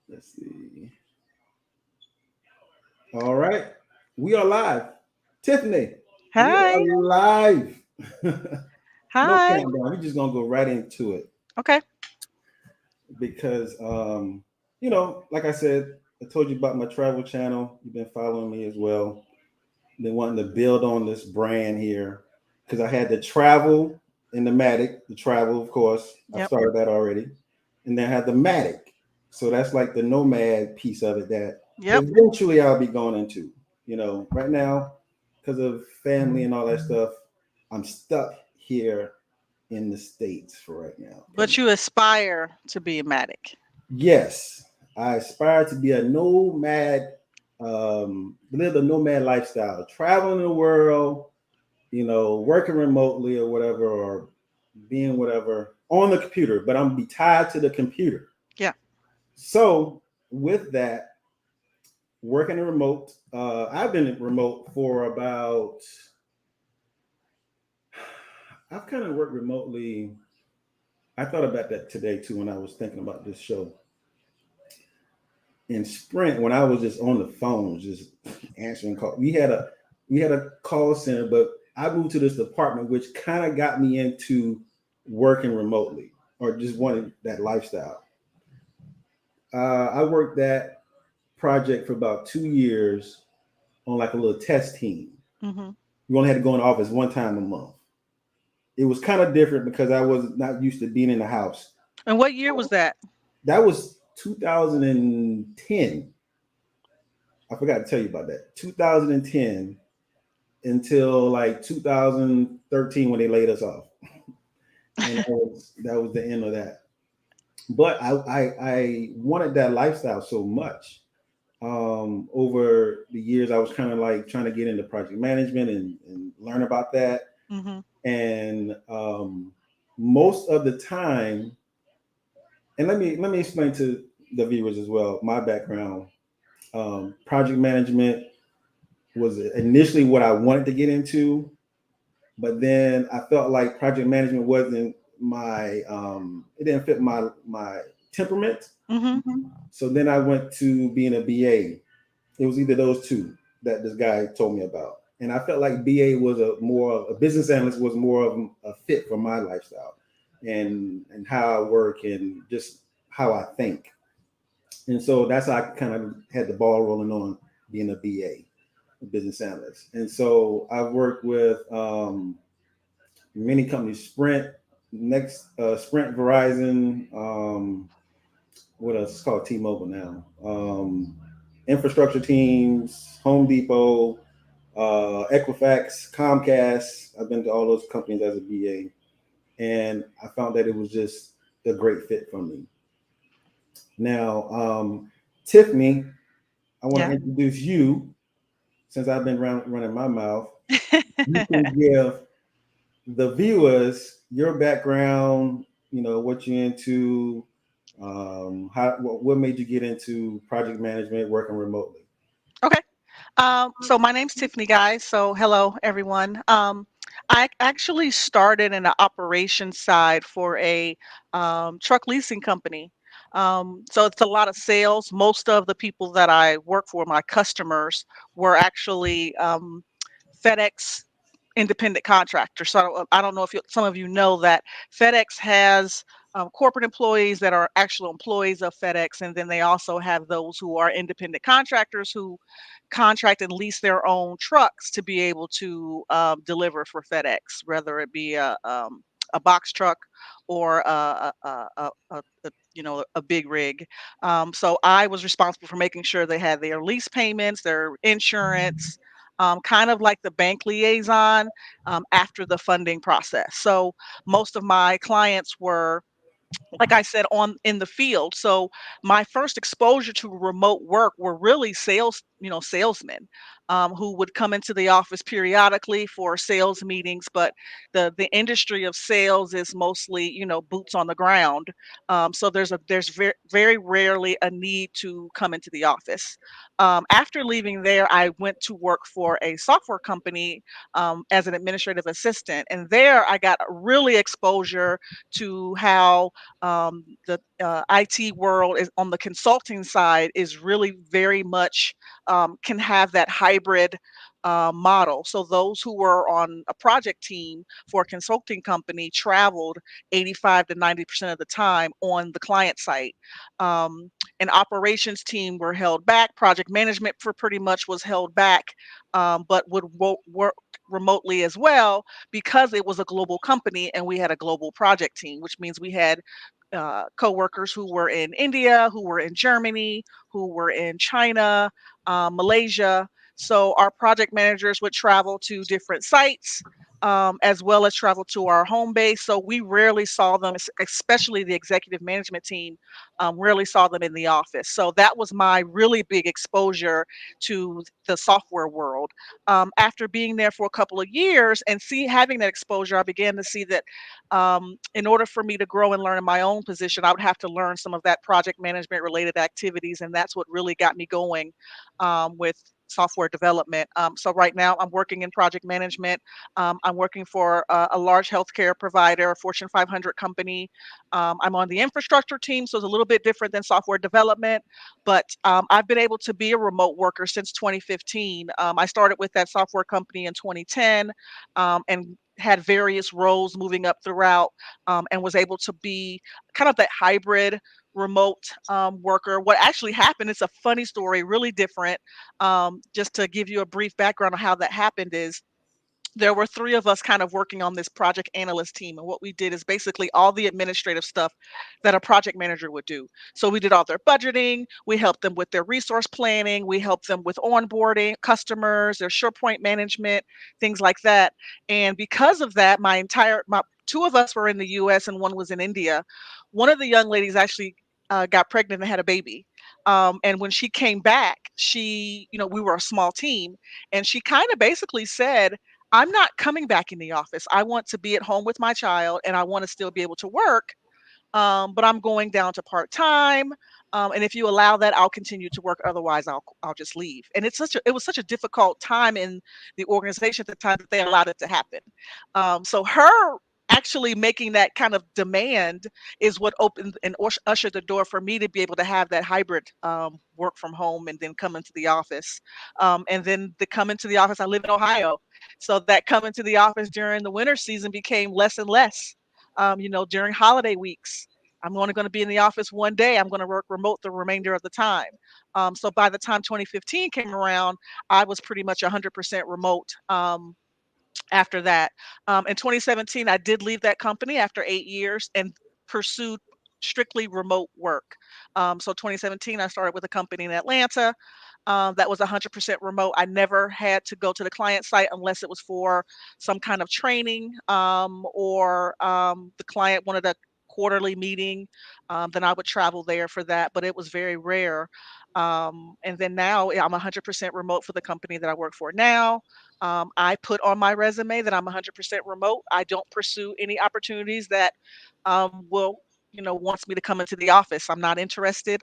Let's see. All right. We are live. Tiffany, we are Hi. live. No Hi. countdown. We're just gonna go right into it Okay. because like I said, I told you about my travel channel. You've been following me as well. Been wanting to build on this brand here because I had the travel in the Madic, the travel, of course. I've Yep. started that already. And then I had the Madic. So that's like the nomad piece of it that Yep. eventually I'll be going into. Right now, because of family and all that stuff, I'm stuck here in the States for right now. Pretty But much. you aspire to be a medic. Yes, I aspire to be a nomad, live a nomad lifestyle, traveling the world, working remotely or whatever, or being whatever on the computer, but I'm gonna be tied to the computer. Yeah. So with that, working remote, I've been remote for about. I've kind of worked remotely. I thought about that today too when I was thinking about this show. In Sprint, when I was just on the phone, just answering calls, we had a call center, but I moved to this department, which kind of got me into working remotely or just wanted that lifestyle. I worked that project for about 2 years on like a little test team. Hmm. We only had to go in the office one time a month. It was kind of different because I was not used to being in the house. And what year was that? That was 2010. I forgot to tell you about that. 2010 until like 2013 when they laid us off, and that was the end of that. But I wanted that lifestyle so much. Over the years, I was kind of like trying to get into project management and learn about that. Hmm. And most of the time, and let me explain to the viewers as well my background. Project management was initially what I wanted to get into, but then I felt like project management wasn't my it didn't fit my temperament. Hmm. So then I went to being a BA. It was either those two that this guy told me about, and I felt like BA was a business analyst was more of a fit for my lifestyle and how I work and just how I think. And so that's how I kind of had the ball rolling on being a BA, a business analyst. And so I've worked with many companies, Sprint, Verizon, what else? It's called T-Mobile now. Infrastructure teams, Home Depot, Equifax, Comcast. I've been to all those companies as a BA, and I found that it was just a great fit for me. Now, Tiffany, I want to Yeah. introduce you since I've been running my mouth. You can give the viewers your background, what you're into, what made you get into project management, working remotely. Okay. So my name's Tiffany, guys. So hello, everyone. I actually started in the operations side for a truck leasing company. So it's a lot of sales. Most of the people that I work for, my customers, were actually FedEx independent contractors. So I don't know if some of you know that FedEx has corporate employees that are actual employees of FedEx, and then they also have those who are independent contractors who contract and lease their own trucks to be able to deliver for FedEx, whether it be a box truck or a big rig. So I was responsible for making sure they had their lease payments, their insurance, kind of like the bank liaison after the funding process. So most of my clients were, like I said, on in the field. So my first exposure to remote work were really salesmen who would come into the office periodically for sales meetings. But the industry of sales is mostly, boots on the ground. So there's very rarely a need to come into the office. After leaving there, I went to work for a software company as an administrative assistant, and there I got really exposure to how The IT world is on the consulting side is really very much can have that hybrid model. So those who were on a project team for a consulting company traveled 85 to 90% of the time on the client site. Um, an operations team were held back. Project management for pretty much was held back, but would work remotely as well because it was a global company and we had a global project team, which means we had coworkers who were in India, who were in Germany, who were in China, Malaysia. So our project managers would travel to different sites. As well as travel to our home base. So we rarely saw them, especially the executive management team, rarely saw them in the office. So that was my really big exposure to the software world. After being there for a couple of years and having that exposure, I began to see that in order for me to grow and learn in my own position, I would have to learn some of that project management related activities, and that's what really got me going with software development. So right now, I'm working in project management. I'm working for a large healthcare provider, a Fortune 500 company. I'm on the infrastructure team, so it's a little bit different than software development. But I've been able to be a remote worker since 2015. I started with that software company in 2010, and had various roles moving up throughout, and was able to be kind of that hybrid remote worker. What actually happened, it's a funny story, really different. Just to give you a brief background on how that happened is there were three of us kind of working on this project analyst team. And what we did is basically all the administrative stuff that a project manager would do. So we did all their budgeting, we helped them with their resource planning, we helped them with onboarding customers, their SharePoint management, things like that. And because of that, my two of us were in the US and one was in India. One of the young ladies actually got pregnant and had a baby. And when she came back, we were a small team, and she kind of basically said, I'm not coming back in the office. I want to be at home with my child and I want to still be able to work, but I'm going down to part time. And if you allow that, I'll continue to work. Otherwise, I'll just leave. And it was such a difficult time in the organization at the time that they allowed it to happen. So her actually making that kind of demand is what opened and ushered the door for me to be able to have that hybrid work from home and then come into the office. And then to come into the office, I live in Ohio, so that coming to the office during the winter season became less and less. During holiday weeks, I'm only going to be in the office one day. I'm going to work remote the remainder of the time. So by the time 2015 came around, I was pretty much 100% remote. After that. In 2017, I did leave that company after 8 years and pursued strictly remote work. So 2017, I started with a company in Atlanta that was 100% remote. I never had to go to the client site unless it was for some kind of training, or the client wanted a quarterly meeting. Then I would travel there for that, but it was very rare. And then now, I'm 100% remote for the company that I work for now. I put on my resume that I'm 100% remote. I don't pursue any opportunities that will, wants me to come into the office. I'm not interested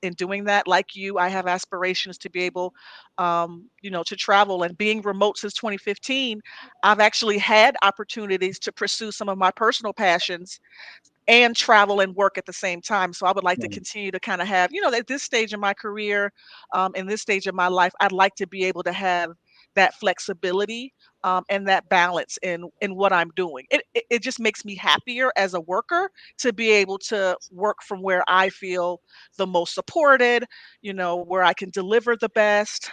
in doing that. Like you, I have aspirations to be able, to travel. And being remote since 2015, I've actually had opportunities to pursue some of my personal passions and travel and work at the same time. So I would like to Right. continue to kind of have, at this stage of my career, in this stage of my life, I'd like to be able to have that flexibility, and that balance in what I'm doing. It just makes me happier as a worker to be able to work from where I feel the most supported, where I can deliver the best,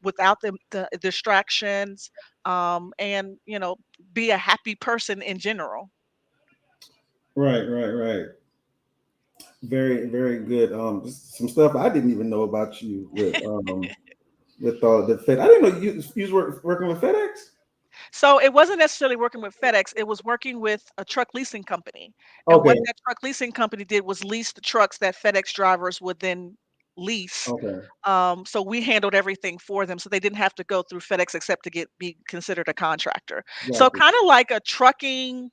without the distractions, and be a happy person in general. Right, right, right. Very, very good. Some stuff I didn't even know about you with all the Fed. I didn't know you was working with FedEx. So it wasn't necessarily working with FedEx, it was working with a truck leasing company. And what Okay, that truck leasing company did was lease the trucks that FedEx drivers would then lease. okay, So we handled everything for them, so they didn't have to go through FedEx except to be considered a contractor. So gotcha. kind of like a trucking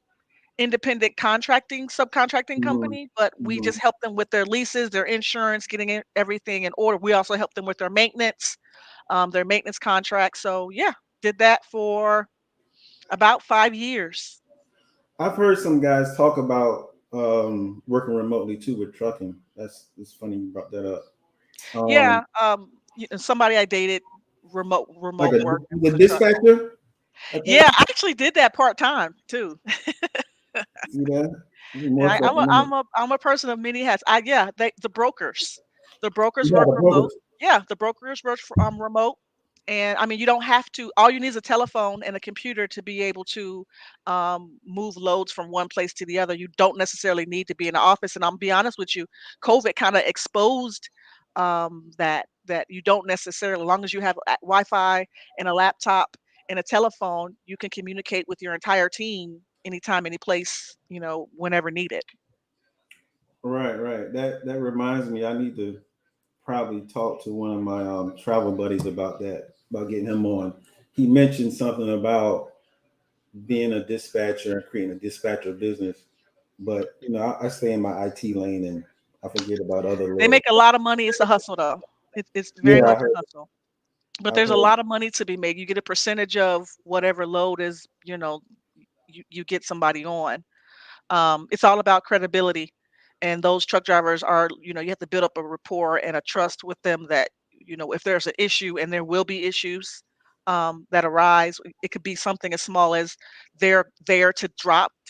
independent contracting subcontracting Hmm. company, but we Hmm. just help them with their leases, their insurance, getting everything in order. We also help them with their maintenance contracts. So yeah, did that for about 5 years. I've heard some guys talk about working remotely too with trucking. It's funny you brought that up. Yeah, Um, somebody I dated like remote work and the was a truck. dispatcher, I Yeah, think. I actually did that part time too. See that? And More I, so. I'm a person of many hats. Yeah, the brokers Yeah, work the remote. brokers. Yeah, the brokers work remote. And I mean, you don't have to. All you need is a telephone and a computer to be able to move loads from one place to the other. You don't necessarily need to be in the office. And I'm be honest with you, COVID kind of exposed that you don't necessarily, as long as you have Wi-Fi and a laptop and a telephone, you can communicate with your entire team anytime, any place, whenever needed. Right, right. That reminds me. I need to probably talk to one of my travel buddies about that, about getting him on. He mentioned something about being a dispatcher and creating a dispatcher business, but I stay in my IT lane and I forget about other They little. make a lot of money. It's a hustle, though. It's very Yeah, much a hustle. But I've there's a heard. lot of money to be made. You get a percentage of whatever load is, you get somebody on. It's all about credibility. And those truck drivers are, you have to build up a rapport and a trust with them that, if there's an issue, and there will be issues that arise, it could be something as small as they're there to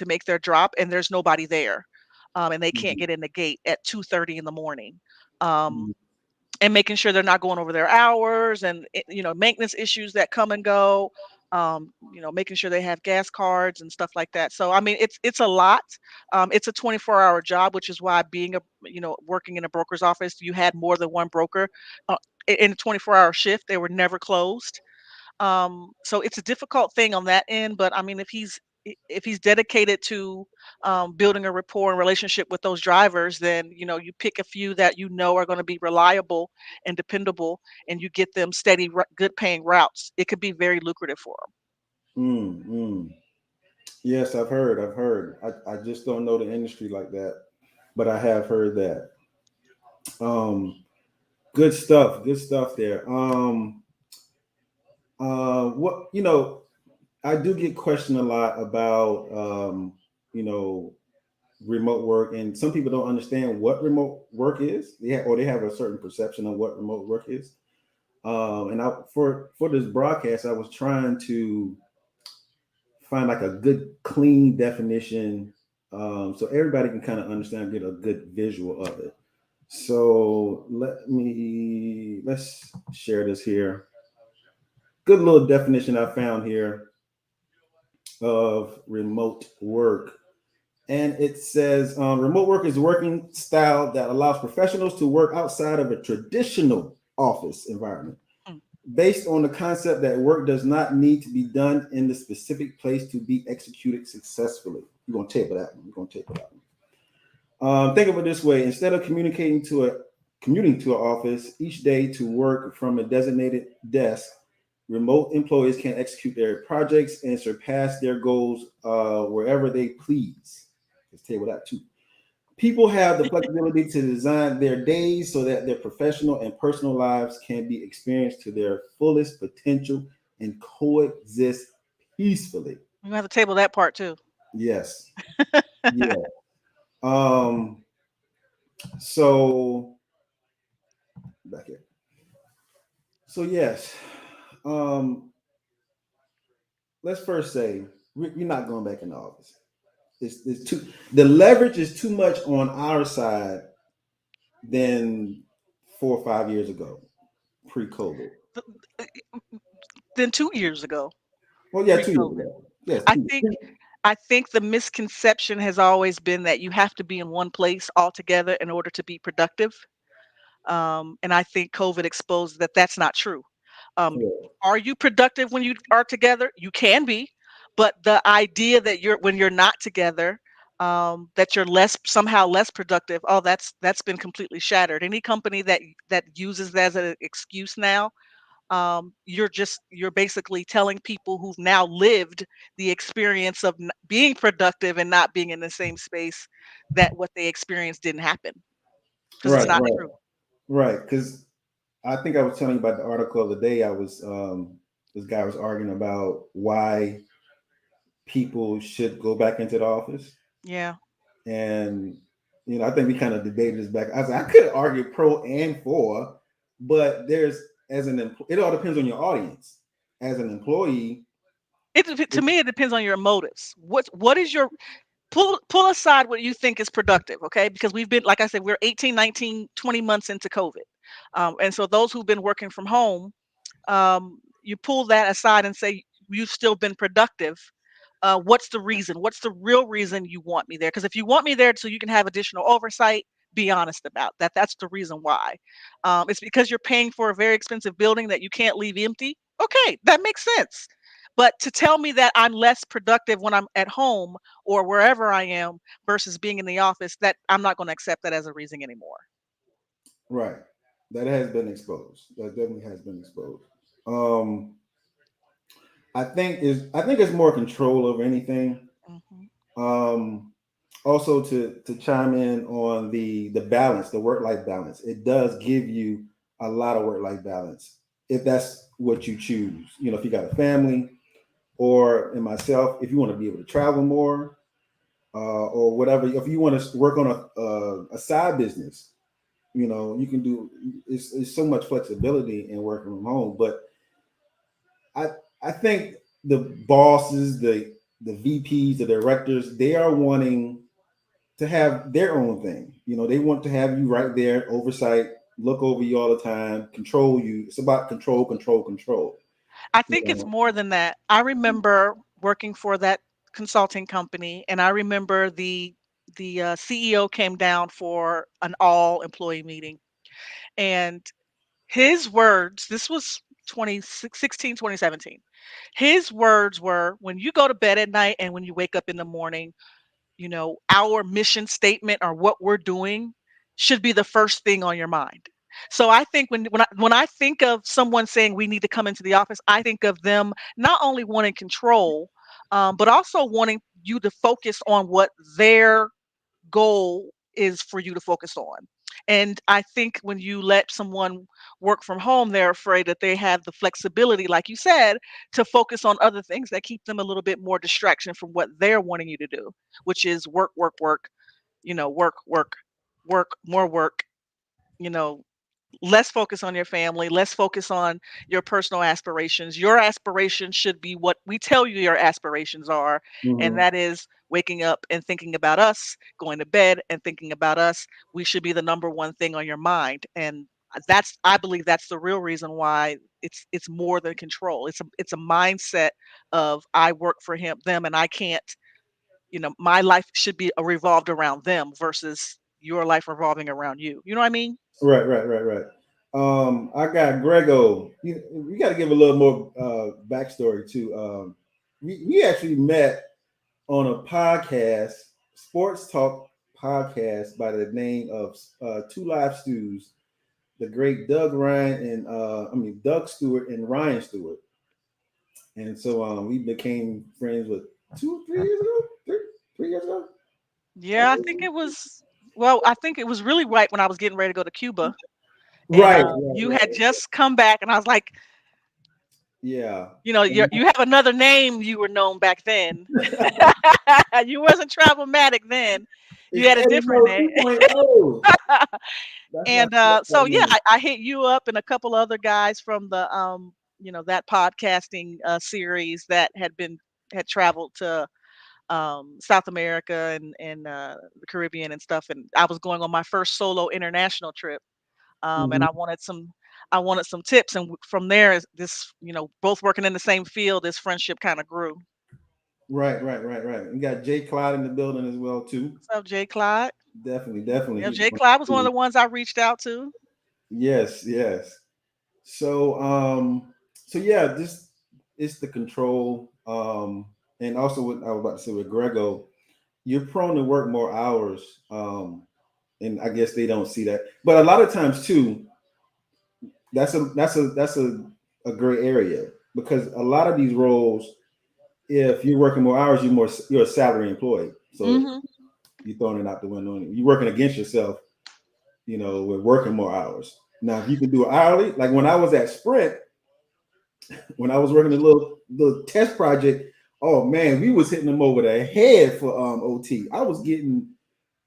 make their drop, and there's nobody there. And they can't Mhm, get in the gate at 2:30 in the morning. Um, mhm, and making sure they're not going over their hours, and maintenance issues that come and go, making sure they have gas cards and stuff like that. So I mean, it's a lot. It's a 24-hour job, which is why being working in a broker's office, you had more than one broker in a 24-hour shift. They were never closed. So it's a difficult thing on that end, but I mean, if he's dedicated to building a rapport and relationship with those drivers, then you pick a few that are going to be reliable and dependable, and you get them steady, good paying routes. It could be very lucrative for them. mm. Yes, I've heard. I've heard. I just don't know the industry like that, but I have heard that. Um, Good stuff. Good stuff there. What I do get questioned a lot about you know, remote work, and some people don't understand what remote work is. They have a certain perception of what remote work is. And for this broadcast, I was trying to find like a good, clean definition, so everybody can kind of understand, get a good visual of it. So let's share this here. Good little definition I found here of remote work. And it says remote work is a working style that allows professionals to work outside of a traditional office environment, Mm. based on the concept that work does not need to be done in the specific place to be executed successfully. You're going to table that one. You're going to table that one. Think of it this way: instead of commuting to an office each day to work from a designated desk, remote employees can execute their projects and surpass their goals wherever they please. Let's table that too. People have the flexibility to design their days so that their professional and personal lives can be experienced to their fullest potential and coexist peacefully. You have to table that part too. Yes. Yeah. Um, so back here. So yes. Um, let's first say we're not going back in the office. It's too the leverage is too much on our side than 4 or 5 years ago, pre-COVID. Then 2 years ago, Well, yeah, 2 years pre-COVID. ago. Yes, I two. think I think the misconception has always been that you have to be in one place altogether in order to be productive. And I think COVID exposed that that's not true. Um, Correct. are you productive when you are together? You can be, but the idea that when you're not together, that you're somehow less productive. Oh, that's been completely shattered. Any company that uses that as an excuse now, you're basically telling people who've now lived the experience of being productive and not being in the same space, that what they experienced didn't happen, because it's Right, not right, true. right. Because I think I was telling you about the article of the day. I was this guy was arguing about why people should go back into the office, Yeah. And I think we kind of debated this back. I could argue pro and for, but there's it all depends on your audience. As an employee, To me, it depends on your motives. What is your pull aside what you think is productive, okay? Because we've been, like I said, we're 18, 19, 20 months into COVID. And so those who've been working from home, you pull that aside and say you've still been productive. What's the reason? What's the real reason you want me there? Because if you want me there so you can have additional oversight, be honest about that. That's the reason why. It's because you're paying for a very expensive building that you can't leave empty. Okay, that makes sense. But to tell me that I'm less productive when I'm at home or wherever I am versus being in the office, that I'm not going to accept that as a reason anymore. right? That has been exposed. That definitely has been exposed. Um, I think it's more control over anything. Hmm. Um, Also to chime in on the balance, the work life balance, it does give you a lot of work life balance if that's what you choose. If you got a family, or in myself, if you want to be able to travel more, or whatever, if you want to work on a side business, you can do. It's so much flexibility in working from home, but I I think the bosses, the VPs, the directors, they are wanting to have their own thing. They want to have you right there, oversight, look over you all the time, control you. It's about control, control, control. I You think it's know. more than that. I remember working for that consulting company, and I remember the CEO came down for an all employee meeting, and his words. This was 2016, 2017. His words were, "When you go to bed at night and when you wake up in the morning, our mission statement or what we're doing should be the first thing on your mind." So I think when I think of someone saying we need to come into the office, I think of them not only wanting control, but also wanting you to focus on what their goal is for you to focus on. And I think when you let someone work from home, they're afraid that they have the flexibility, like you said, to focus on other things that keep them a little bit more distraction from what they're wanting you to do, which is work, work, work, work, work, work, more work, you know, less focus on your family, less focus on your personal aspirations. Your aspirations should be what we tell you your aspirations are, and Mhm. that is waking up and thinking about us, going to bed and thinking about us. We should be the number one thing on your mind. And I believe that's the real reason why it's more than control. It's a mindset of I work for them and I can't, my life should be revolved around them versus your life revolving around you. You know what I mean? Right, right, right, right. I got Grego. We got to give a little more backstory too. We actually met on a podcast, sports talk podcast by the name of Two Live Stews, the great Doug Ryan and Doug Stewart and Ryan Stewart. And so we became friends with 2, 3 years ago, 3 years ago. Yeah, I think it was well, I think it was really right when I was getting ready to go to Cuba, and, Right, right, you had right. just come back, and I was like, Yeah. you have another name you were known back then. You wasn't Travelmatic then. You It's had a Eddie different Mo name. 2.0. That's my And, so, yeah, name. I hit you up and a couple other guys from that podcasting, series that had traveled to, South America and the Caribbean and stuff, and I was going on my first solo international trip. And Mhm. I wanted some tips, and from there, this both working in the same field, this friendship kind of grew. Right, right, right, right. We got Jay Clyde in the building as well too. What's up, Jay Clyde? Definitely, definitely. Yeah, He's Jay Clyde was one of the ones I reached out to. yes, yes. So so yeah, this is the control. And also what I was about to say with Grego, you're prone to work more hours. And I guess they don't see that. But a lot of times too, that's a gray area because a lot of these roles, if you're working more hours, you're a salary employee. So Hmm. you're throwing it out the window. You're working against yourself, with working more hours. Now, if you can do it hourly, like when I was at Sprint, when I was working a little test project, oh man, we was hitting them over the head for OT. I was getting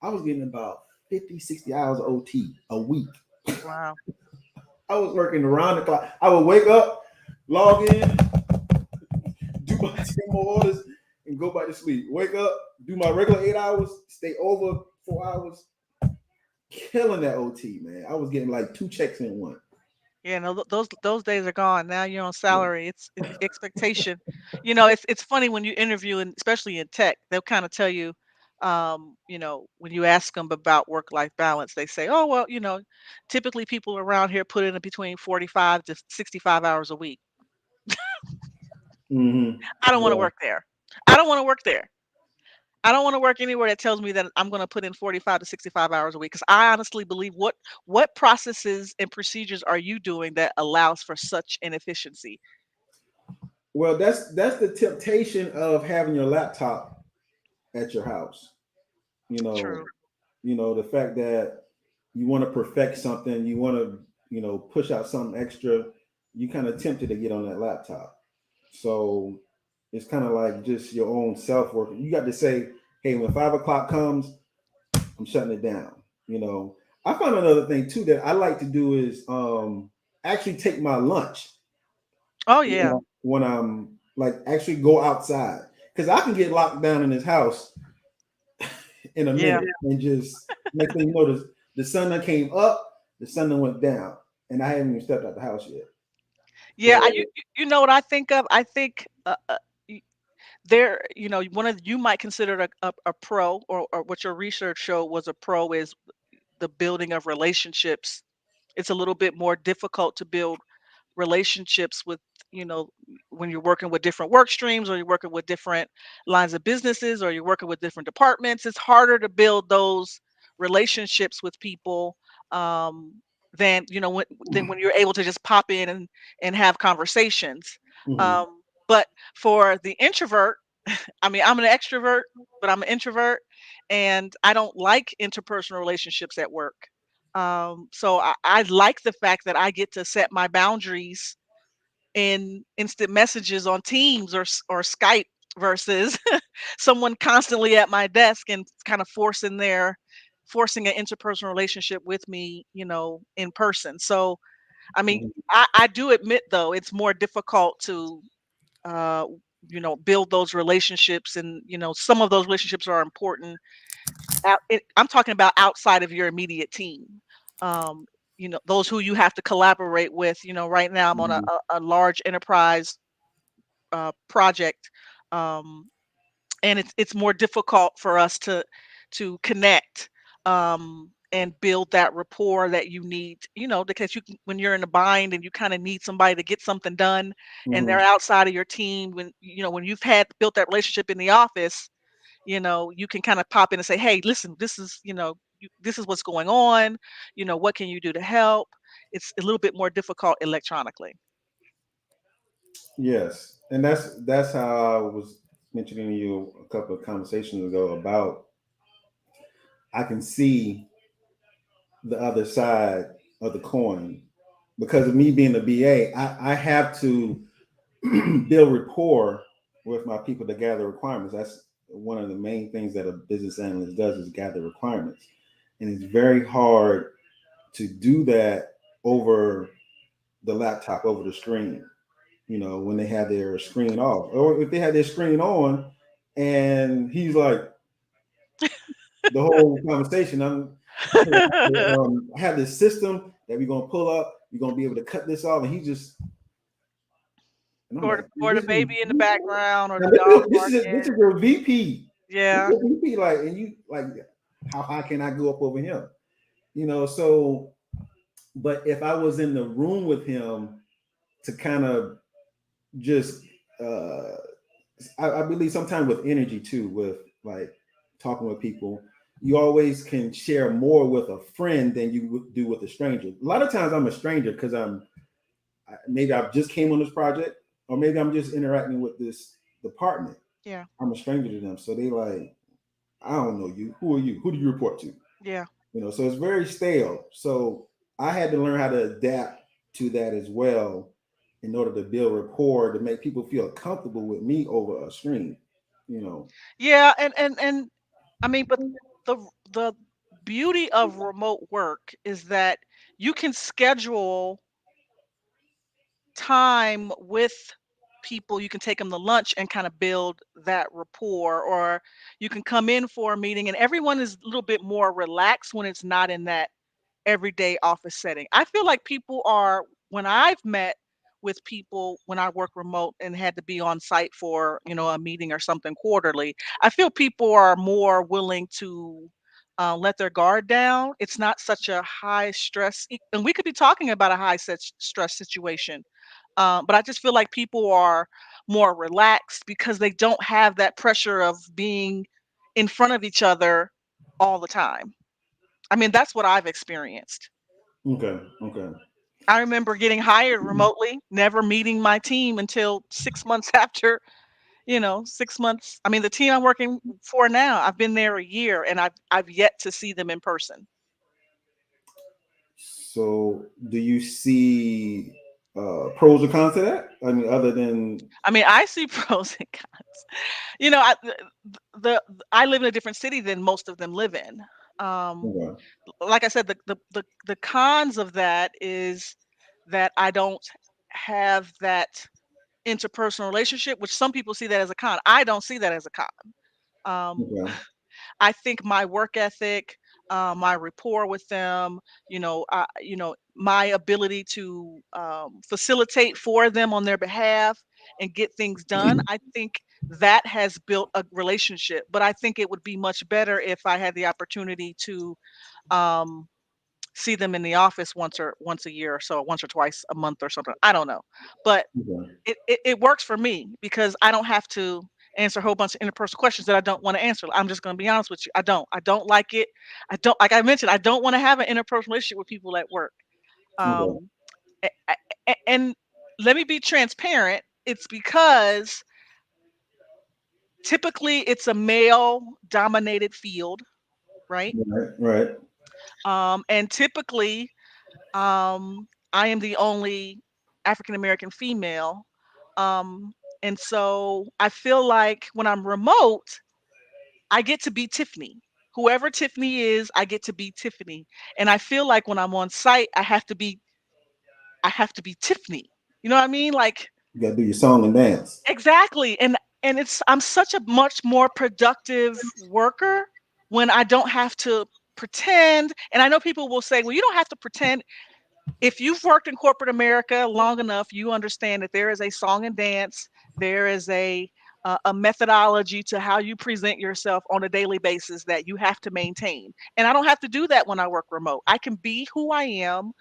I was getting about 50, 60 hours of OT a week. Wow. I was working around the clock. I would wake up, log in, do my 10 more orders, and go back to sleep. Wake up, do my regular 8 hours, stay over 4 hours, killing that OT, man. I was getting like two checks in one. Yeah, no, those days are gone. Now you're on Yeah. salary. It's expectation. It's funny when you interview, and especially in tech, they'll kind of tell you, when you ask them about work-life balance, they say, "Oh, well, typically people around here put in between 45 to 65 hours a week." Mm-hmm. I don't want to Yeah. work there. I don't want to work there. I don't want to work anywhere that tells me that I'm going to put in 45 to 65 hours a week because I honestly believe what processes and procedures are you doing that allows for such inefficiency? Well, that's the temptation of having your laptop at your house. You know, True. the fact that you want to perfect something, you want to, push out something extra, you kind of tempted to get on that laptop. So it's kind of like just your own self work. You got to say, hey, when 5 o'clock comes, I'm shutting it down. You know, I found another thing too that I like to do is actually take my lunch Oh yeah. when I'm like actually go outside because I can get locked down in this house in a Yeah. minute and just next thing you know, the sun that came up, the sun that went down, and I haven't even stepped out the house yet. Yeah, So you know what I think of? I think y- there, one of you might consider it a pro, or what your research showed was a pro is the building of relationships. It's a little bit more difficult to build relationships with, you know, when you're working with different work streams, or you're working with different lines of businesses, or you're working with different departments. It's harder to build those relationships with people, um, than when you're able to just pop in and have conversations. mhm, But for the introvert, I mean, I'm an extrovert, but I'm an introvert, and I don't like interpersonal relationships at work. So I like the fact that I get to set my boundaries in instant messages on Teams or Skype versus someone constantly at my desk and kind of forcing an interpersonal relationship with me, in person. So I mean, mhm. I do admit though it's more difficult to uh, build those relationships, and some of those relationships are important. I'm talking about outside of your immediate team. Um, those who you have to collaborate with. Right now I'm on a, Mhm. a, a large enterprise project, um, and it's more difficult for us to connect, and build that rapport that you need. Because when you're in a bind and you kind of need somebody to get something done, and they're Mhm. outside of your team, when you've had built that relationship in the office, you can kind of pop in and say, "Hey, listen, this is what's going on. What can you do to help?" It's a little bit more difficult electronically. Yes, and that's how I was mentioning to you a couple of conversations ago about I can see the other side of the coin because of me being a BA. I have to build rapport with my people to gather requirements. That's one of the main things that a business analyst does is gather requirements, and it's very hard to do that over the laptop, over the screen. When they have their screen off, or if they have their screen on, and he's like the whole conversation. I have this system that we're gonna pull up. We're gonna be able to cut this off, and he just and I'm Or like, the, or the this is baby in the background, or now the dog this barking. is your VP. This is Yeah. your VP, like, and you like, how high can I go up over him? So, but if I was in the room with him to kind of just uh I believe sometimes with energy too, with like talking with people, you always can share more with a friend than you would do with a stranger. A lot of times I'm a stranger because maybe I've just came on this project, or maybe I'm just interacting with this department. Yeah. I'm a stranger to them, so they like, I don't know you. Who are you? Who do you report to? Yeah. So it's very stale. So I had to learn how to adapt to that as well in order to build rapport to make people feel comfortable with me over a screen. You know. Yeah, and I mean, but the the beauty of remote work is that you can schedule time with people. You can take them to lunch and kind of build that rapport, or you can come in for a meeting and everyone is a little bit more relaxed when it's not in that everyday office setting. I feel like people are, when I've met with people when I work remote and had to be on site for, a meeting or something quarterly, I feel people are more willing to let their guard down. It's not such a high stress, and we could be talking about a high stress situation. But I just feel like people are more relaxed because they don't have that pressure of being in front of each other all the time. I mean, that's what I've experienced. Okay. Okay. I remember getting hired remotely, never meeting my team until 6 months after, 6 months. I mean, the team I'm working for now, I've been there a year and I've yet to see them in person. So, do you see pros or cons to that? I mean, other than I mean, I see pros and cons. You know, I the I live in a different city than most of them live in. Um, okay, like I said, the cons of that is that I don't have that interpersonal relationship, which some people see that as a con. I don't see that as a con. Um, okay, I think my work ethic, my rapport with them, my ability to facilitate for them on their behalf and get things done. I think that has built a relationship. But I think it would be much better if I had the opportunity to um, see them in the office once a year or so, once or twice a month or something. I don't know, but okay, it works for me because I don't have to answer a whole bunch of interpersonal questions that I don't want to answer. I'm just going to be honest with you. I don't like it. I don't, like I mentioned, I don't want to have an interpersonal relationship with people at work. okay, Um, and let me be transparent. It's because typically it's a male dominated field, right? right, right, And typically I am the only African American female. Um, and so I feel like when I'm remote, I get to be Tiffany. Whoever Tiffany is, I get to be Tiffany. And I feel like when I'm on site, I have to be Tiffany. You know what I mean? Like you gotta do your song and dance. exactly. And it's I'm such a much more productive worker when I don't have to pretend. And I know people will say, well, you don't have to pretend. If you've worked in corporate America long enough, you understand that there is a song and dance, there is a methodology to how you present yourself on a daily basis that you have to maintain. And I don't have to do that when I work remote. I can be who I am,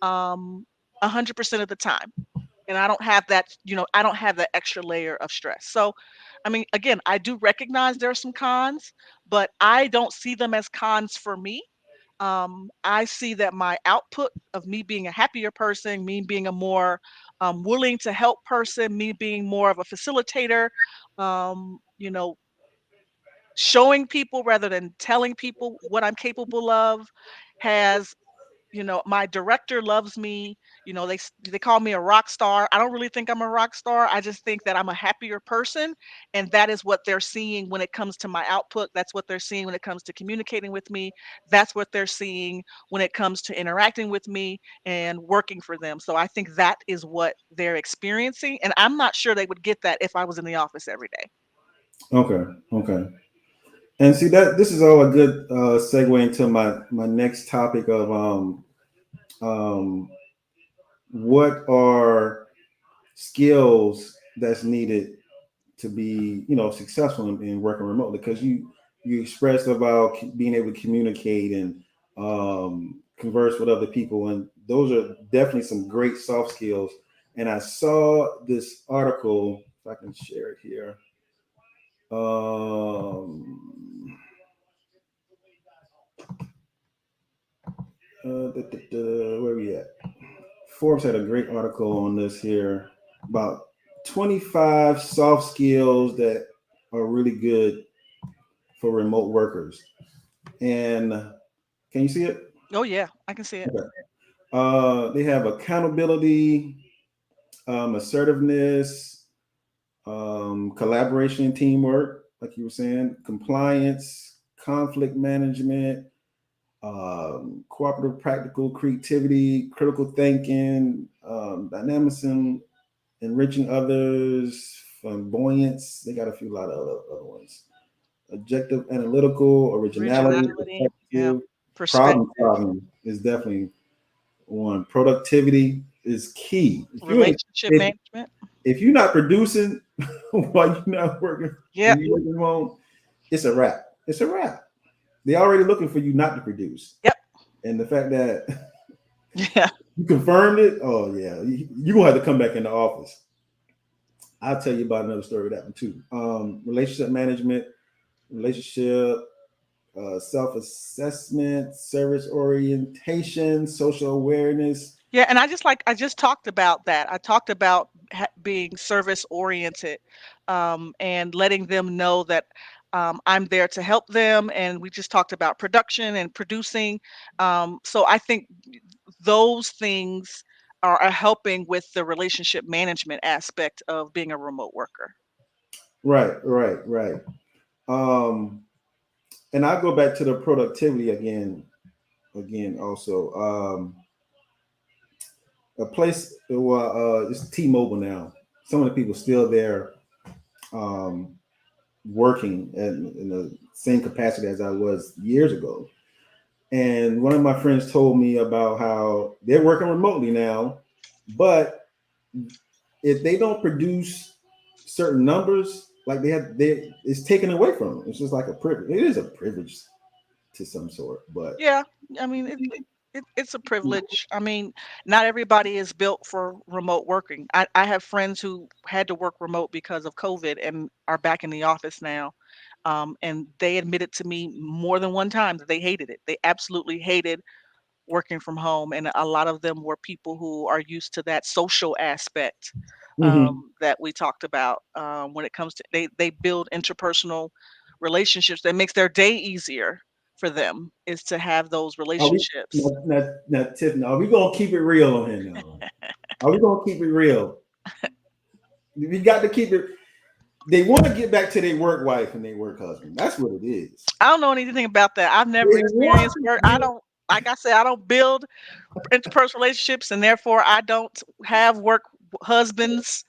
100% of the time. And I don't have that extra layer of stress. So, I mean, again, I do recognize there are some cons, but I don't see them as cons for me. I see that my output of me being a happier person, me being a more willing to help person, me being more of a facilitator, um, you know, showing people rather than telling people what I'm capable of has, my director loves me. They call me a rock star. I don't really think I'm a rock star. I just think that I'm a happier person, and that is what they're seeing when it comes to my output. That's what they're seeing when it comes to communicating with me. That's what they're seeing when it comes to interacting with me and working for them. So I think that is what they're experiencing, and I'm not sure they would get that if I was in the office every day. Okay, okay. And see that this is all a good segue into my next topic of um, what are skills that's needed to be successful in working remotely, because you expressed about being able to communicate and converse with other people, and those are definitely some great soft skills. And I saw this article, if I can share it here. Where we at? Forbes had a great article on this here about 25 soft skills that are really good for remote workers. And can you see it? Oh yeah, I can see it. Okay. They have accountability, assertiveness, collaboration and teamwork, like you were saying, compliance, conflict management, cooperative, practical creativity, critical thinking, dynamism, enriching others, flamboyance. They got a few lot of other ones. Objective, analytical, originality, Originality, yeah, perspective, problem perspective, solving is definitely one. Productivity is key. relationship If management. if you're not producing while you're not working Yeah, and you're working from home, it's a wrap. It's a wrap. They're already looking for you not to produce. yep, And the fact that yeah, you confirmed it, oh yeah, you're gonna have to come back in the office. I'll tell you about another story with that one too. Relationship management, relationship, self-assessment, service orientation, social awareness. yeah. And I just talked about that. I talked about being service oriented, and letting them know that I'm there to help them. And we just talked about production and producing. So I think those things are helping with the relationship management aspect of being a remote worker. Right, right, right. Um, and I go back to the productivity again also. A place, well, it's T-Mobile now. Some of the people still there, um, working in the same capacity as I was years ago. And one of my friends told me about how they're working remotely now, but if they don't produce certain numbers, like it's taken away from them. It's just like a privilege. It is a privilege to some sort, but Yeah, I mean, it's a privilege. I mean, not everybody is built for remote working. I have friends who had to work remote because of COVID and are back in the office now. And they admitted to me more than one time that they hated it. They absolutely hated working from home. And a lot of them were people who are used to that social aspect, mm-hmm. that we talked about, when it comes to they build interpersonal relationships that makes their day easier for them is to have those Are we relationships. now, Tiffany? Are we gonna keep it real on here now? Are we gonna keep it real? We got to keep it. They want to get back to their work wife and their work husband. That's what it is. I don't know anything about that. I've never They want experienced to work. I get. don't, like I said, I don't build interpersonal relationships, and therefore I don't have work husbands,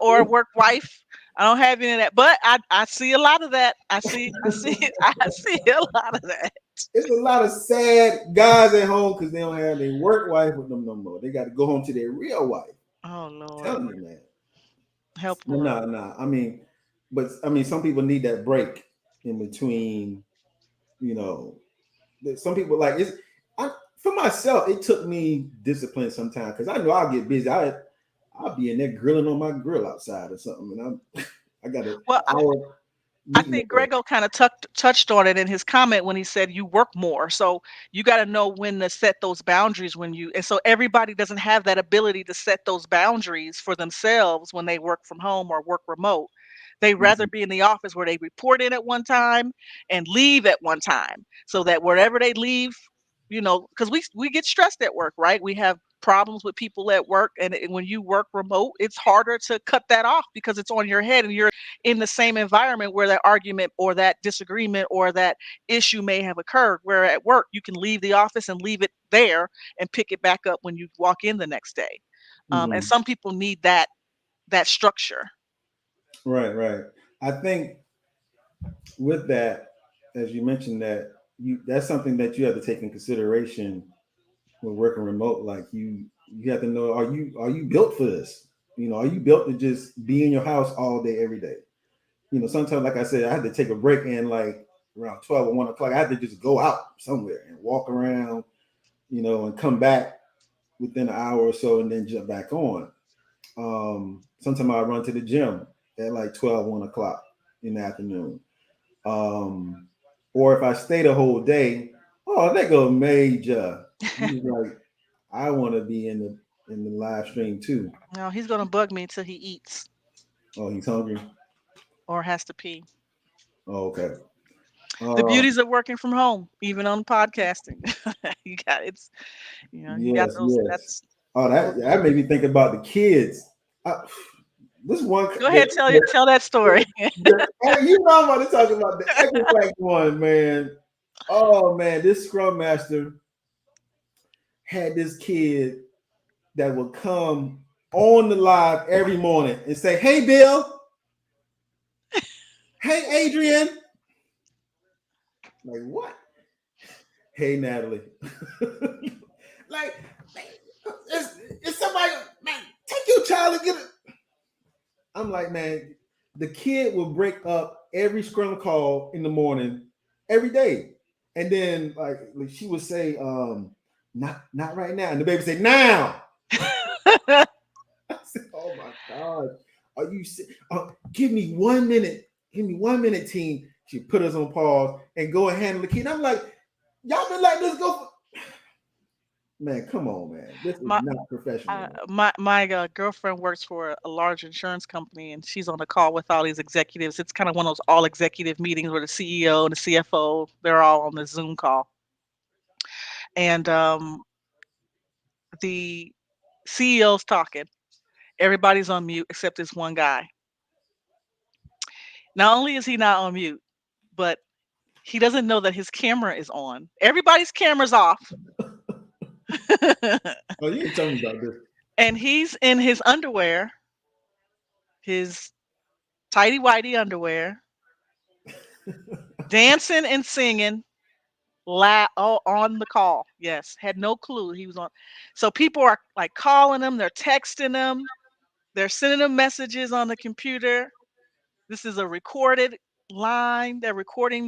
or work wife. I don't have any of that, but I see a lot of that. I see I see a lot of that. It's a lot of sad guys at home because they don't have their work wife with them no more. They got to go home to their real wife. Oh Lord, Telling you, man. help them. No, no. I mean, some people need that break in between. You know, some people like it's. For myself, it took me discipline sometimes because I know I'll get busy. I'll be in there grilling on my grill outside or something, and I got an Well, hour I meeting at think work. Grego kind of touched on it in his comment when he said you work more. So you got to know when to set those boundaries when you, and so everybody doesn't have that ability to set those boundaries for themselves when they work from home or work remote. They rather Mhm. be in the office where they report in at one time and leave at one time so that wherever they leave, because we get stressed at work, right? We have problems with people at work, and when you work remote, it's harder to cut that off because it's on your head and you're in the same environment where that argument or that disagreement or that issue may have occurred. Where at work, you can leave the office and leave it there and pick it back up when you walk in the next day. And Mhm. some people need that structure. Right, right. I think with that, as you mentioned that that's something that you have to take in consideration when working remote. Like you have to know, are you built for this? Are you built to just be in your house all day, every day? Sometimes, like I said, I had to take a break and like around 12 or 1 o'clock, I had to just go out somewhere and walk around, and come back within an hour or so and then jump back on. Sometimes I run to the gym at like 12, 1 o'clock in the afternoon. Um, or if I stay the whole day, oh, that go major. He's like, I want to be in the live stream too. No, he's gonna bug me until he eats Oh, he's hungry. or has to pee. Oh, okay. The Uh, beauties of working from home, even on podcasting. you got it's you got yes, those yes. that's Oh, those that made me think about the kids. I, this one, Go ahead, tell that story. you know I'm about to talk about the Equifax one, man. Oh man, this Scrum Master had this kid that would come on the live every morning and say, "Hey, Bill. Hey, Adrian." Like what? Hey, Natalie. like, it's somebody, man, take your child and get it. I'm like, man, the kid will break up every scrum call in the morning every day. And then like she would say, not right now. And the baby say, now. I said, oh my God. Are you give me 1 minute. Give me 1 minute, team. She put us on pause and go and handle the kid. I'm like, y'all been letting this go for man, come on, man. This is My not professional. my girlfriend works for a large insurance company, and she's on the call with all these executives. It's kind of one of those all executive meetings where the CEO and the CFO, they're all on the Zoom call. And the CEO's talking. Everybody's on mute except this one guy. Not only is he not on mute, but he doesn't know that his camera is on. Everybody's camera's off. Oh, you ain't telling me about this. And he's in his underwear, his tidy whitey underwear, dancing and singing on the call. Yes, had no clue he was on. So people are like calling him, they're texting him, they're sending him messages on the computer. This is a recorded line. They're recording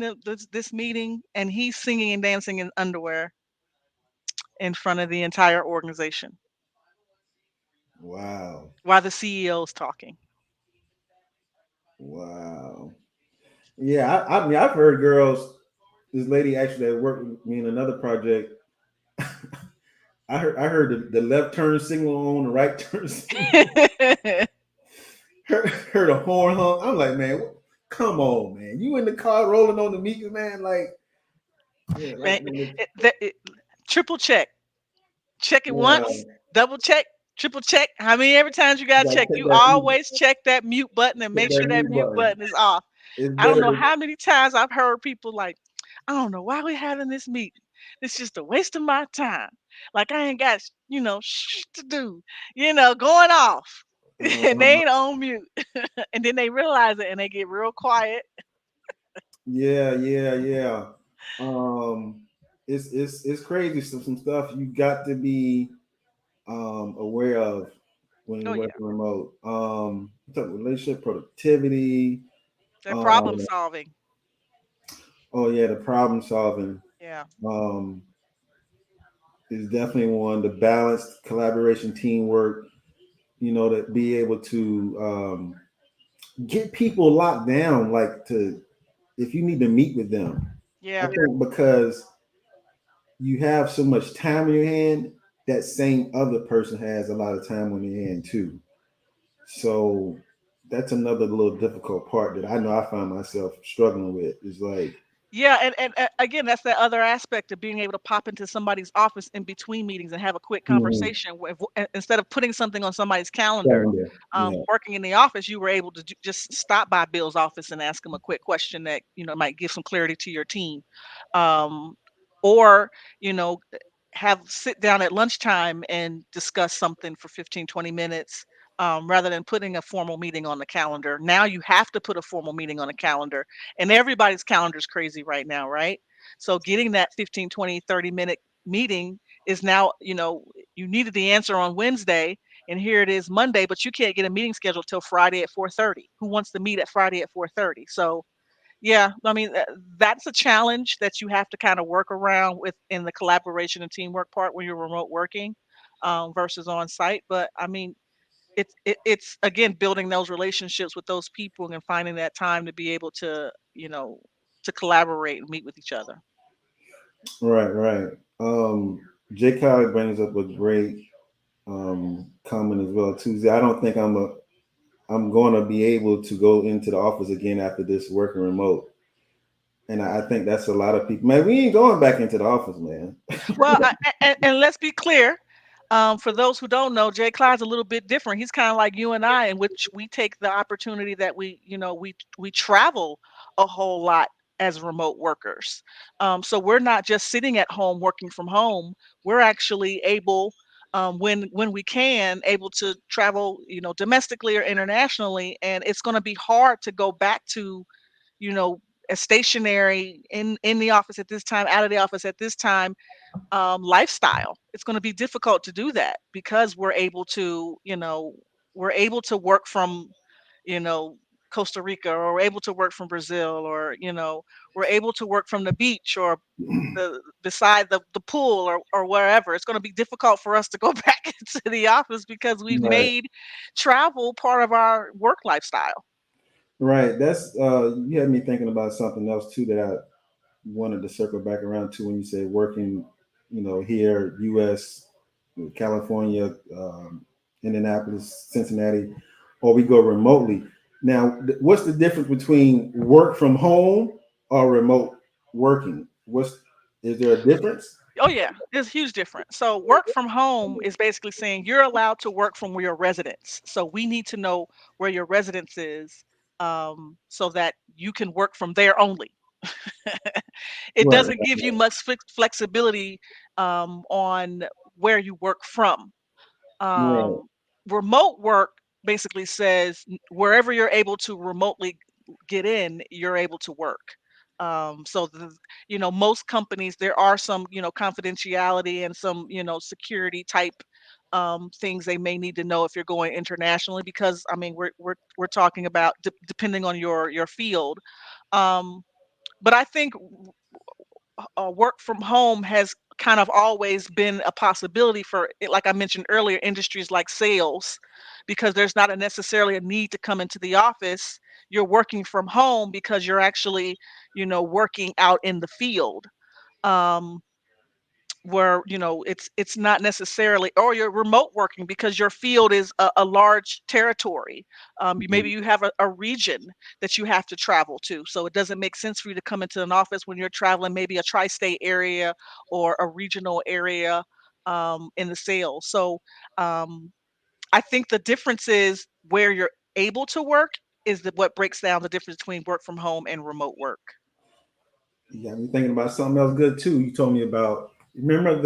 this meeting, and he's singing and dancing in underwear in front of the entire organization Wow. while the CEO is talking. Wow. Yeah, I mean, I've heard girls. This lady actually that worked with me in another project. I heard the left turn signal on, the right turn signal. heard a horn honk. I'm like, man, come on, man. You in the car rolling on the meter, man. Like, yeah, Man, like, man, triple check. Check it once, wow. double check, triple check. How many every times you gotta You check? gotta You take that, always check that mute button and hit make sure that that mute mute button. button is off. It's I don't better know to how many times I've heard people like, I don't know why we having this meeting. It's just a waste of my time. Like I ain't got, to do, going off. And they uh, ain't on mute. And then they realize it and they get real quiet. yeah. Um, it's crazy. Some stuff you got to be aware of when you're Oh yeah. working remote. Relationship productivity. They're problem Um, solving. oh yeah, the problem solving. Yeah. Um, is definitely one. The balanced collaboration, teamwork. To be able to get people locked down, like to if you need to meet with them. I Yeah. think because you have so much time in your hand, that same other person has a lot of time on their hand too. So that's another little difficult part that I know I find myself struggling with. Is like, Yeah, and again, that's that other aspect of being able to pop into somebody's office in between meetings and have a quick mhm, conversation. Instead of putting something on somebody's calendar, calendar. Yeah, working in the office, you were able to just stop by Bill's office and ask him a quick question that might give some clarity to your team, um, or you know have sit down at lunchtime and discuss something for 15, 20 minutes. Rather than putting a formal meeting on the calendar. Now you have to put a formal meeting on the calendar, and everybody's calendar is crazy right now, right? So getting that 15, 20, 30-minute meeting is now, you needed the answer on Wednesday, and here it is Monday, but you can't get a meeting scheduled till Friday at 4:30. Who wants to meet at Friday at 4:30? So yeah, I mean, that's a challenge that you have to kind of work around with in the collaboration and teamwork part when you're remote working, versus on site. But I mean, it's again building those relationships with those people and finding that time to be able to to collaborate and meet with each other. right. Jay Kyle brings up a great comment as well too. I don't think I'm going to be able to go into the office again after this working remote. And I think that's a lot of people. Man, we ain't going back into the office, man. Well, and let's be clear. For those who don't know, Jay Clyde's a little bit different. He's kind of like you and I, in which we take the opportunity that we travel a whole lot as remote workers. So we're not just sitting at home working from home. We're actually able, when we can, able to travel, domestically or internationally. And it's going to be hard to go back to, you know, a stationary in the office at this time, out of the office at this time, lifestyle. It's going to be difficult to do that because we're able to work from, you know, Costa Rica, or we're able to work from Brazil, or we're able to work from the beach, or beside the pool, or wherever. It's going to be difficult for us to go back into the office because we've Right. made travel part of our work lifestyle. Right. That's you had me thinking about something else too that I wanted to circle back around to when you said working, here, US, California, Indianapolis, Cincinnati, or we go remotely. Now, what's the difference between work from home or remote working? Is there a difference? Oh yeah, there's a huge difference. So work from home is basically saying you're allowed to work from your residence. So we need to know where your residence is, so that you can work from there only. It Right. doesn't give you much flexibility, on where you work from. Right. um, Remote work basically says wherever you're able to remotely get in, you're able to work. So most companies, there are some, confidentiality and some, security type, things they may need to know if you're going internationally, because I mean we're talking about, depending on your field. um, but I think work from home has kind of always been a possibility for, like I mentioned earlier, industries like sales, because there's not necessarily a need to come into the office. You're working from home because you're actually, working out in the field. Um, where it's not necessarily, or you're remote working because your field is a large territory. Maybe Mhm. you have a region that you have to travel to, so it doesn't make sense for you to come into an office when you're traveling maybe a tri-state area or a regional area, in the sales. So um, I think the difference is where you're able to work is what breaks down the difference between work from home and remote work. You got me thinking about something else good too. You told me about. Remember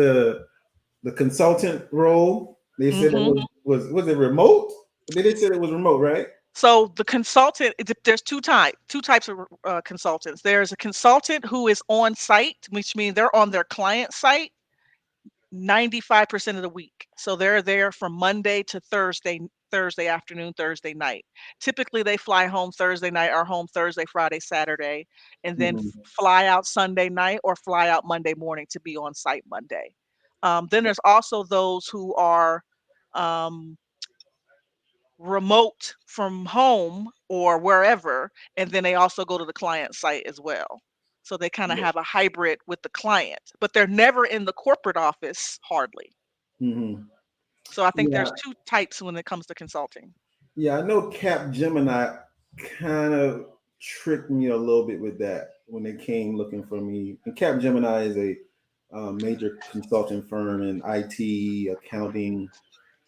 the consultant role? They said it hmm was it remote? They did say it was remote, right? So the consultant, there's two types of consultants. There's a consultant who is on site, which means they're on their client site 95% of the week. So they're there from Monday to Thursday afternoon, Thursday night. Typically they fly home Thursday night, or home Thursday, Friday, Saturday, and then Hmm. fly out Sunday night or fly out Monday morning to be on site Monday. Then there's also those who are, um, remote from home or wherever, and then they also go to the client site as well. So they kind of have a hybrid with the client, but they're never in the corporate office hardly. Hmm. So I think there's Yeah, two types when it comes to consulting. yeah. I know Cap Gemini kind of tricked me a little bit with that when they came looking for me. And Cap Gemini is a major consulting firm in IT, accounting,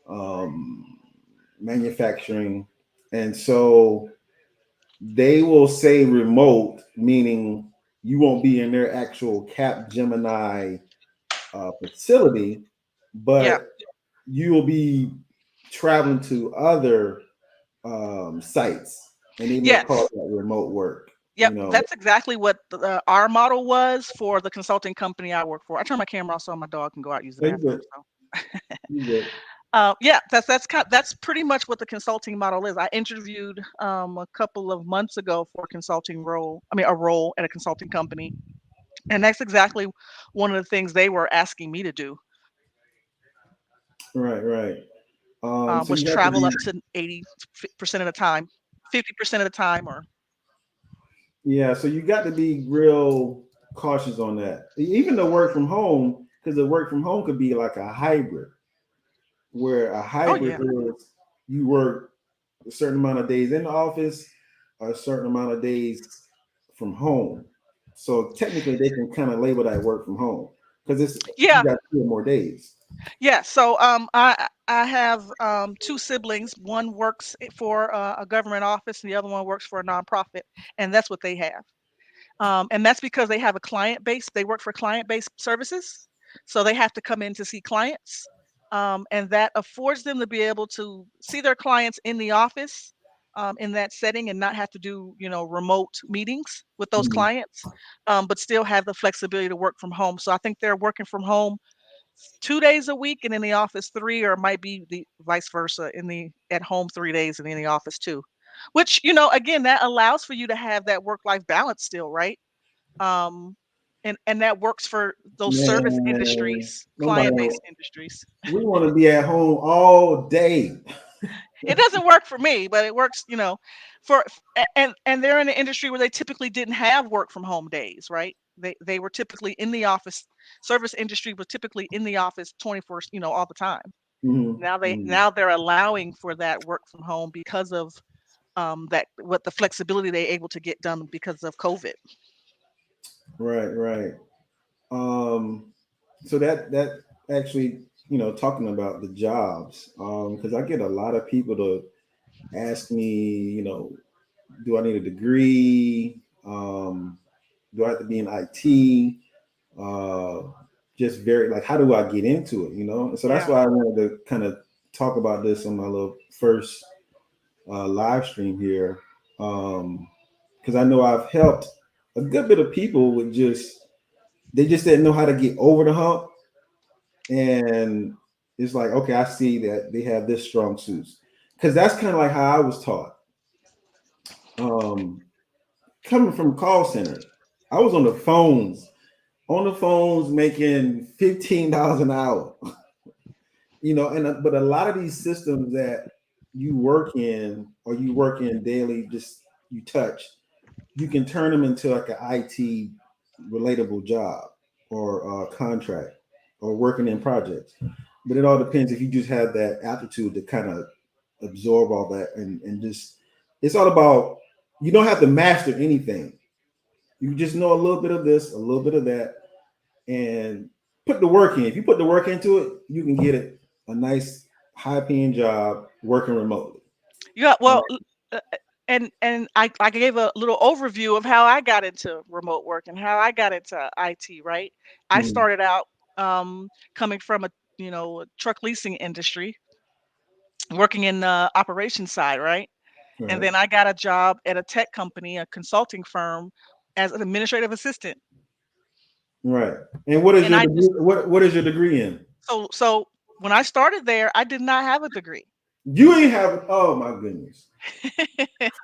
um, manufacturing, and so they will say remote, meaning you won't be in their actual Cap Gemini facility, Yeah. but you will be traveling to other sites, and they may call Yes. that remote work. Yep. That's exactly what our model was for the consulting company I work for. I turn my camera off so my dog can go out and use the No, you bathroom. good. So You good. Yeah, that's pretty much what the consulting model is. I interviewed, a couple of months ago for a consulting role. I mean, a role at a consulting company, and that's exactly one of the things they were asking me to do, Right, right. So was you have to travel be, up to 80% of the time, 50% of the time, or yeah. So you got to be real cautious on that. Even the work from home, because the work from home could be like a hybrid, where a oh hybrid yeah, is you work a certain amount of days in the office, or a certain amount of days from home. So technically, they can kind of label that work from home. because it's you Yeah, got 2 or more days. yeah. So I have two siblings. One works for a government office, and the other one works for a nonprofit, and that's what they have. And that's because they have a client base. They work for client-based services, so they have to come in to see clients, and that affords them to be able to see their clients in the office, in that setting, and not have to do remote meetings with those Mhm. clients, but still have the flexibility to work from home. So I think they're working from home 2 days a week and in the office three, or it might be the vice versa, in the at home 3 days and in the office two. Which again, that allows for you to have that work-life balance still, right? um, and that works for those service Man, industries, nobody. client-based industries. We want to be at home all day. It doesn't work for me, but it works, for and they're in an industry where they typically didn't have work from home days, right? They were typically in the office. Service industry was typically in the office 24, all the time. Hmm. Now they're allowing for that work from home because of that what the flexibility they're able to get done because of COVID. Right, right. Um, so that actually, talking about the jobs, because I get a lot of people to ask me, do I need a degree? Do I have to be in IT? Uh, just very like, how do I get into it? And so that's Yeah. why I wanted to kind of talk about this on my little first live stream here, because I know I've helped a good bit of people with just they just didn't know how to get over the hump, and it's like, okay, I see that they have this strong suits, because that's kind of like how I was taught. Um, Coming from call center, I was on the phones making $15 an hour. And but a lot of these systems that you work in or you work in daily, just you touch, you can turn them into like an IT relatable job or contract or working in projects. But it all depends if you just have that aptitude to kind of absorb all that, and just it's all about, you don't have to master anything. You just know a little bit of this, a little bit of that, and put the work in. If you put the work into it, you can get it a nice high paying job working remotely. Yeah, Uh, well, and I gave a little overview of how I got into remote work and how I got into IT, right? I mhm, started out coming from a truck leasing industry, working in the operations side, right? And right, then I got a job at a tech company, a consulting firm, as an administrative assistant. right. And what is And your I degree? just What is your degree in? so when I started there, I did not have a degree. You ain't have. Oh my goodness.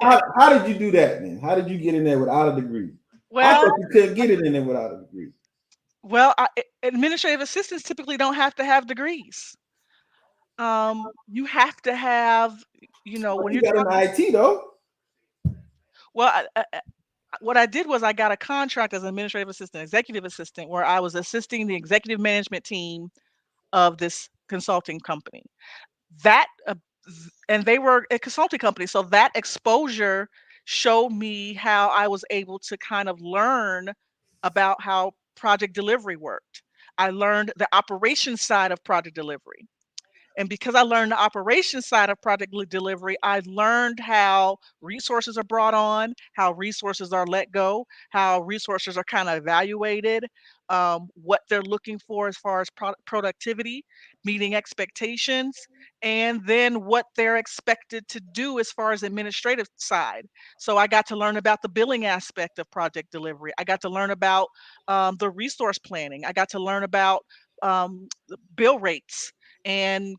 How did you do that, man? How did you get in there without a degree? I Well, thought you couldn't get it in there without a degree. administrative assistants typically don't have to have degrees. You have to have, But when you you're got an talking. IT though. Well, what I did was I got a contract as an administrative assistant, executive assistant, where I was assisting the executive management team of this consulting company. That and they were a consulting company, so that exposure showed me how I was able to kind of learn about how project delivery worked. I learned the operations side of project delivery. And because I learned the operations side of project delivery, I learned how resources are brought on, how resources are let go, how resources are kind of evaluated, what they're looking for as far as productivity, meeting expectations, and then what they're expected to do as far as administrative side. So I got to learn about the billing aspect of project delivery. I got to learn about the resource planning. I got to learn about the bill rates and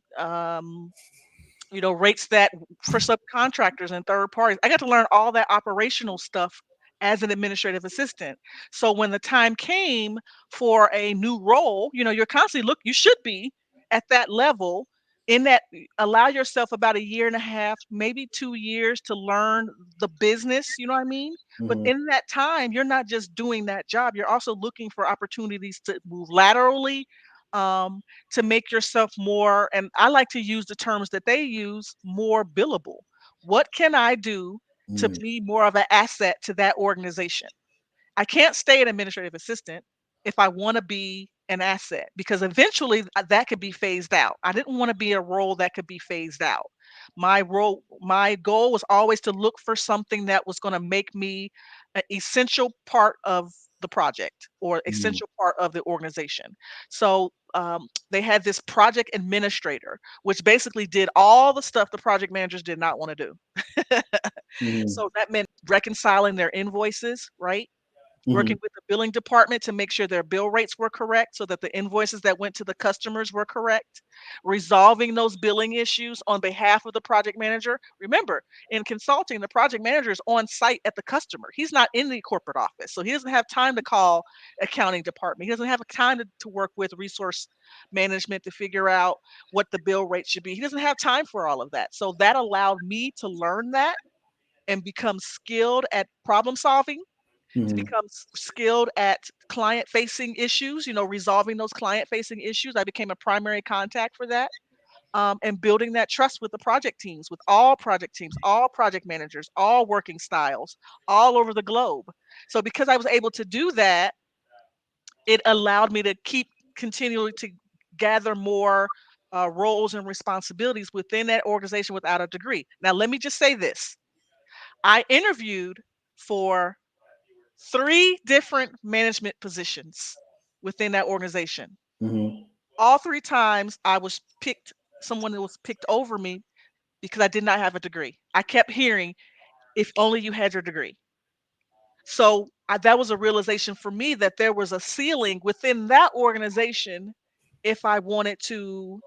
rates that for subcontractors and third parties. I got to learn all that operational stuff as an administrative assistant. So when the time came for a new role, you're constantly you should be at that level. In that, allow yourself about a year and a half, maybe 2 years to learn the business, you know what I mean? But Mhm. in that time, you're not just doing that job, you're also looking for opportunities to move laterally, um, to make yourself more, and I like to use the terms that they use, more billable. What can I do to Mm. be more of an asset to that organization? I can't stay an administrative assistant if I want to be. an asset because eventually that could be phased out. I didn't want to be a role that could be phased out. My goal was always to look for something that was going to make me an essential part of the project or Mhm. essential part of the organization. So they had this project administrator, which basically did all the stuff the project managers did not want to do. Mhm. So that meant reconciling their invoices, right? Mhm. Working with the billing department to make sure their bill rates were correct so that the invoices that went to the customers were correct, resolving those billing issues on behalf of the project manager. Remember, in consulting, the project manager is on site at the customer. He's not in the corporate office, so he doesn't have time to call accounting department. He doesn't have time to work with resource management to figure out what the bill rate should be. He doesn't have time for all of that. So that allowed me to learn that and become skilled at problem solving, to Mhm. become skilled at client facing issues, resolving those client facing issues. I became a primary contact for that. And building that trust with the project teams, with all project teams, all project managers, all working styles, all over the globe. So because I was able to do that, it allowed me to keep continually to gather more roles and responsibilities within that organization without a degree. Now, let me just say this: I interviewed for 3 different management positions within that organization. Mhm. All 3 times I was picked someone that was picked over me because I did not have a degree. I kept hearing, "If only you had your degree." So, that was a realization for me that there was a ceiling within that organization if I wanted to,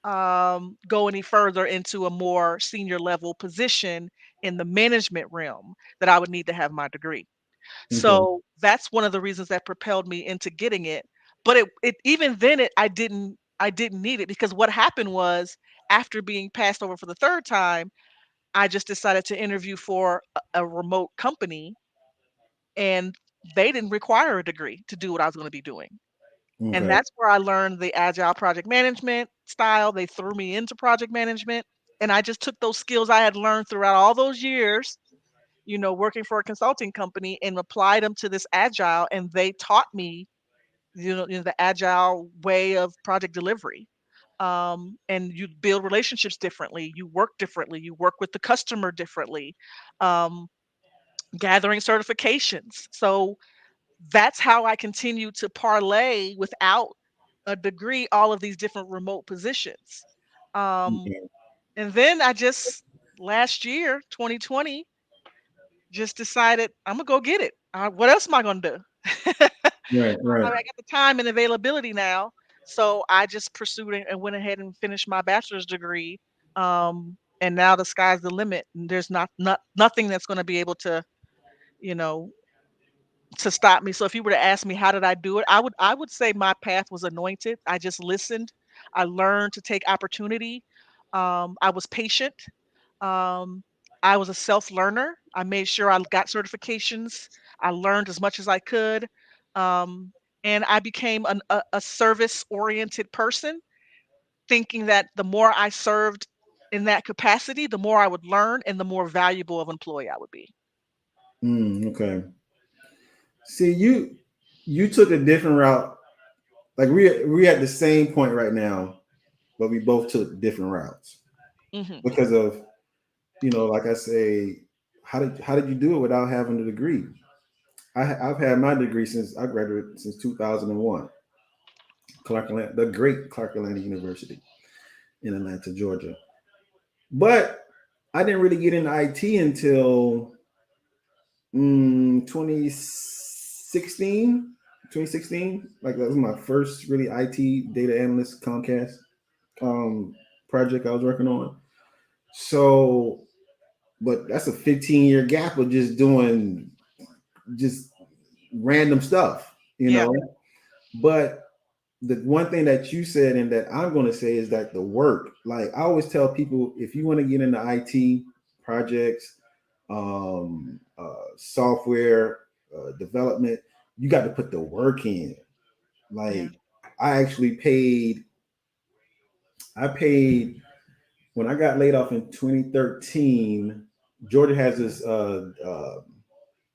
go any further into a more senior level position in the management realm, that I would need to have my degree. Okay. So that's one of the reasons that propelled me into getting it. But it even then I didn't need it because what happened was after being passed over for the third time, I just decided to interview for a remote company and they didn't require a degree to do what I was going to be doing. And Okay. that's where I learned the agile project management style. They threw me into project management and I just took those skills I had learned throughout all those years, working for a consulting company and applied them to this agile, and they taught me, the agile way of project delivery. And you build relationships differently, you work differently, you work with the customer differently, um, gathering certifications. So that's how I continue to parlay without a degree all of these different remote positions. Um, Okay. and then I just last year, 2020, just decided I'm gonna go get it. What else am I gonna do? Right. I Right. got the time and availability now, so I just pursued it and went ahead and finished my bachelor's degree. And now the sky's the limit. And there's nothing that's going to be able you know, to stop me. So if you were to ask me how did I do it, I would say my path was anointed. I just listened. I learned to take opportunity. I was patient. Um, I was a self learner. I made sure I got certifications. I learned as much as I could. Um, and I became a service oriented person, thinking that the more I served in that capacity, the more I would learn and the more valuable of an employee I would be. Okay. See, you took a different route. Like we at the same point right now, but we both took different routes Hmm. because of like I say, how did you do it without having a degree? I've had my degree since I graduated since 2001, the great Clark Atlanta University in Atlanta, Georgia. But I didn't really get into IT until 2016. 2016, like that was my first really IT data analyst Comcast um, project I was working on. So, but that's a 15-year gap of just doing just random stuff, Yeah. But the one thing that you said and that I'm going to say is that the work, like I always tell people, if you want to get into IT projects, software development, you got to put the work in. Yeah. Like I actually I paid when I got laid off in 2013. Georgia has this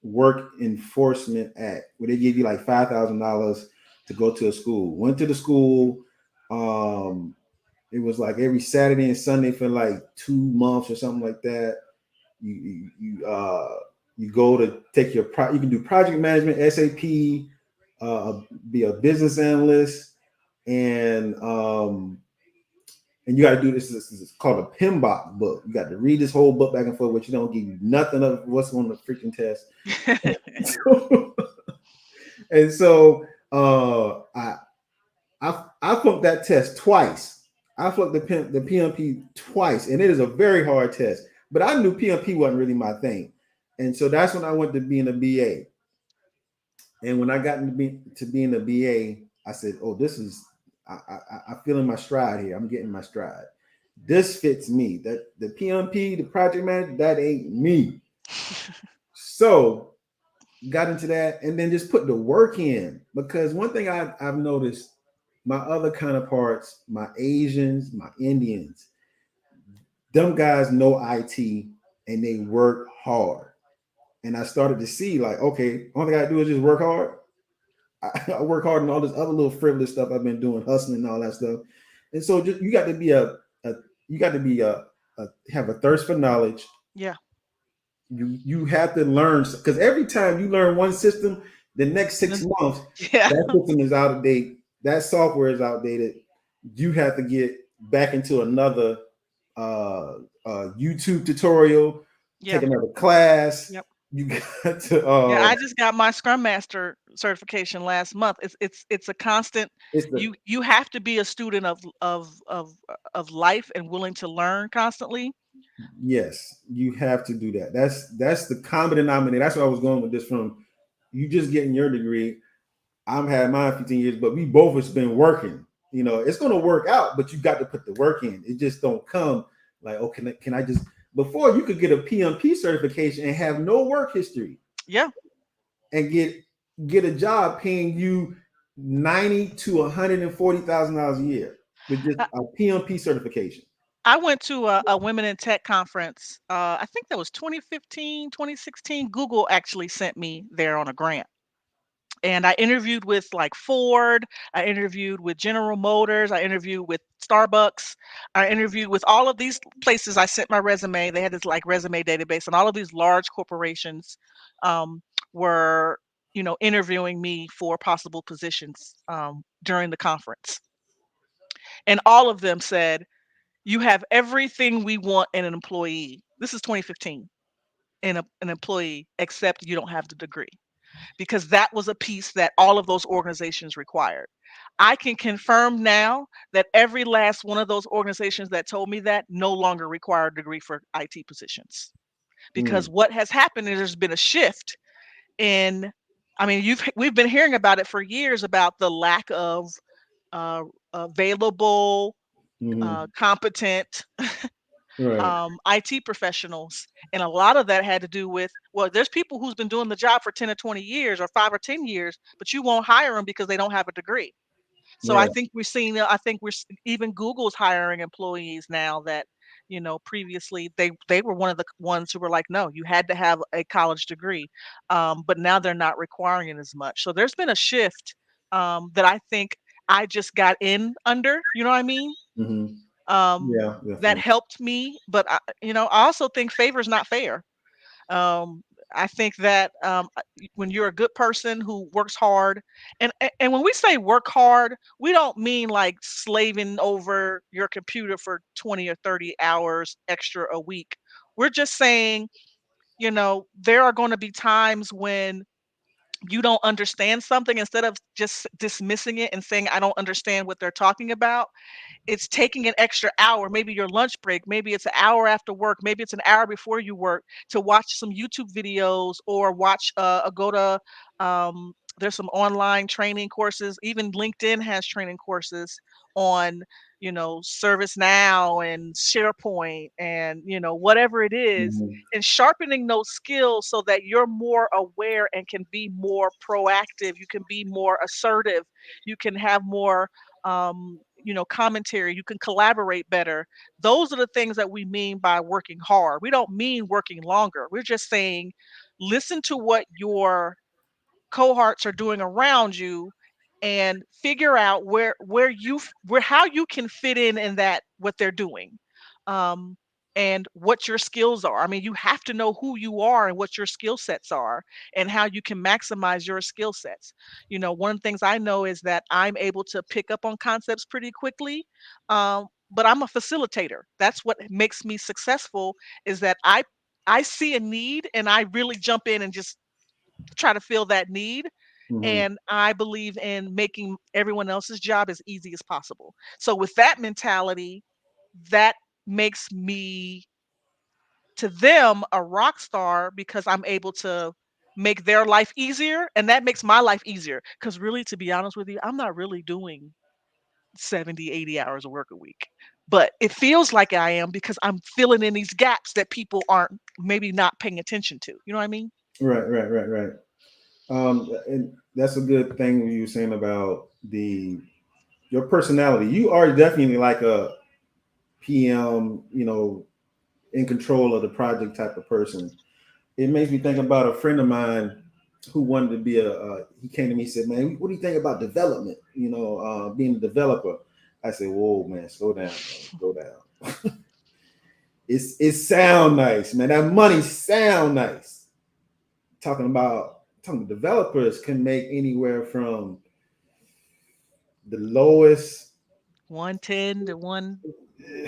work enforcement act where they give you like $5,000 to go to a school. Went to the school. Um, it was like every Saturday and Sunday for like 2 months or something like that. You go to take your you can do project management, SAP, be a business analyst, and and you got to do this. This is called a PMBOK book. You got to read this whole book back and forth, which you don't give you nothing of what's on the freaking test. And so I flunked that test twice. I flunked the PMP twice, and it is a very hard test. But I knew PMP wasn't really my thing, and so that's when I went to being a BA. And when I got to being a BA, I said, "Oh, this is I feel in my stride here. I'm getting my stride. This fits me. That the PMP, the project manager, that ain't me." So got into that, and then just put the work in, because one thing I've noticed, my other counterparts, my Asians, my Indians, them guys know IT and they work hard. And I started to see like, okay, all I gotta do is just work hard. I work hard on all this other little frivolous stuff I've been doing, hustling and all that stuff. And so just, you got to be a you got to be a have a thirst for knowledge. Yeah. You have to learn, because every time you learn one system, the next six Then- months Yeah. that system is out of date. That software is outdated. You have to get back into another YouTube tutorial, Yeah. take another class. Yep. You got to Yeah, I just got my Scrum Master certification last month. It's a constant. it's the You have to be a student of life and willing to learn constantly. yes, you have to do that. That's the common denominator. That's what I was going with this from. You just getting your degree. I'm had mine 15 years, but we both has been working. You know, it's gonna work out, but you got to put the work in. It just don't come like, oh, can I just, before you could get a PMP certification and have no work history Yeah. and get a job paying you 90 to $140,000 a year with just I, a PMP certification. I went to a women in tech conference. I think that was 2015, 2016. Google actually sent me there on a grant. And I interviewed with like Ford, I interviewed with General Motors, I interviewed with Starbucks, I interviewed with all of these places. I sent my resume. They had this like resume database, and all of these large corporations um, were, interviewing me for possible positions during the conference. And all of them said, "You have everything we want in an employee." This is 2015 in an employee, except you don't have the degree, because that was a piece that all of those organizations required. I can confirm now that every last one of those organizations that told me that no longer require a degree for IT positions. Because Mm, what has happened is there's been a shift in, I mean, we've been hearing about it for years, about the lack of uh, available, mm-hmm. competent Right. IT professionals. And a lot of that had to do with, well, there's people who's been doing the job for 10 or 20 years or 5 or 10 years, but you won't hire them because they don't have a degree. So I Right. think we're seeing, even Google's hiring employees now that, previously they were one of the ones who were like, no, you had to have a college degree. But now they're not requiring it as much. So there's been a shift that I think I just got in under, you know what I mean? Mm-hmm. um, Yeah, that definitely. helped me. But I also think favor is not fair. Um, I think that when you're a good person who works hard, and when we say work hard, we don't mean like slaving over your computer for 20 or 30 hours extra a week. We're just saying, there are going to be times when you don't understand something. Instead of just dismissing it and saying, I don't understand what they're talking about, it's taking an extra hour, maybe your lunch break, maybe it's an hour after work, maybe it's an hour before you work, to watch some YouTube videos, or watch go to there's some online training courses. Even LinkedIn has training courses on, ServiceNow and SharePoint and, whatever it is, Mm-hmm. and sharpening those skills so that you're more aware and can be more proactive. You can be more assertive. You can have more commentary. You can collaborate better. Those are the things that we mean by working hard. We don't mean working longer. We're just saying, listen to what your cohorts are doing around you, and figure out where how you can fit in that what they're doing. Um, and what your skills are. I mean, you have to know who you are and what your skill sets are and how you can maximize your skill sets. One of the things I know is that I'm able to pick up on concepts pretty quickly. But I'm a facilitator. That's what makes me successful is that I see a need and I really jump in and just try to fill that need. Hmm. And I believe in making everyone else's job as easy as possible. So with that mentality, that makes me to them a rock star because I'm able to make their life easier and that makes my life easier because really to be honest with you, I'm not really doing 70, 80 hours of work a week, but it feels like I am because I'm filling in these gaps that people aren't maybe not paying attention to. You know what I mean? Right, right, right, right. And that's a good thing you were saying about your personality. You are definitely like a PM, in control of the project type of person. It makes me think about a friend of mine who wanted to be he came to me and said, man, what do you think about development? Being a developer. I said, whoa, man, slow down, man, slow down. It sound nice, man. That money sound nice. Talking developers can make anywhere from the lowest. 110 to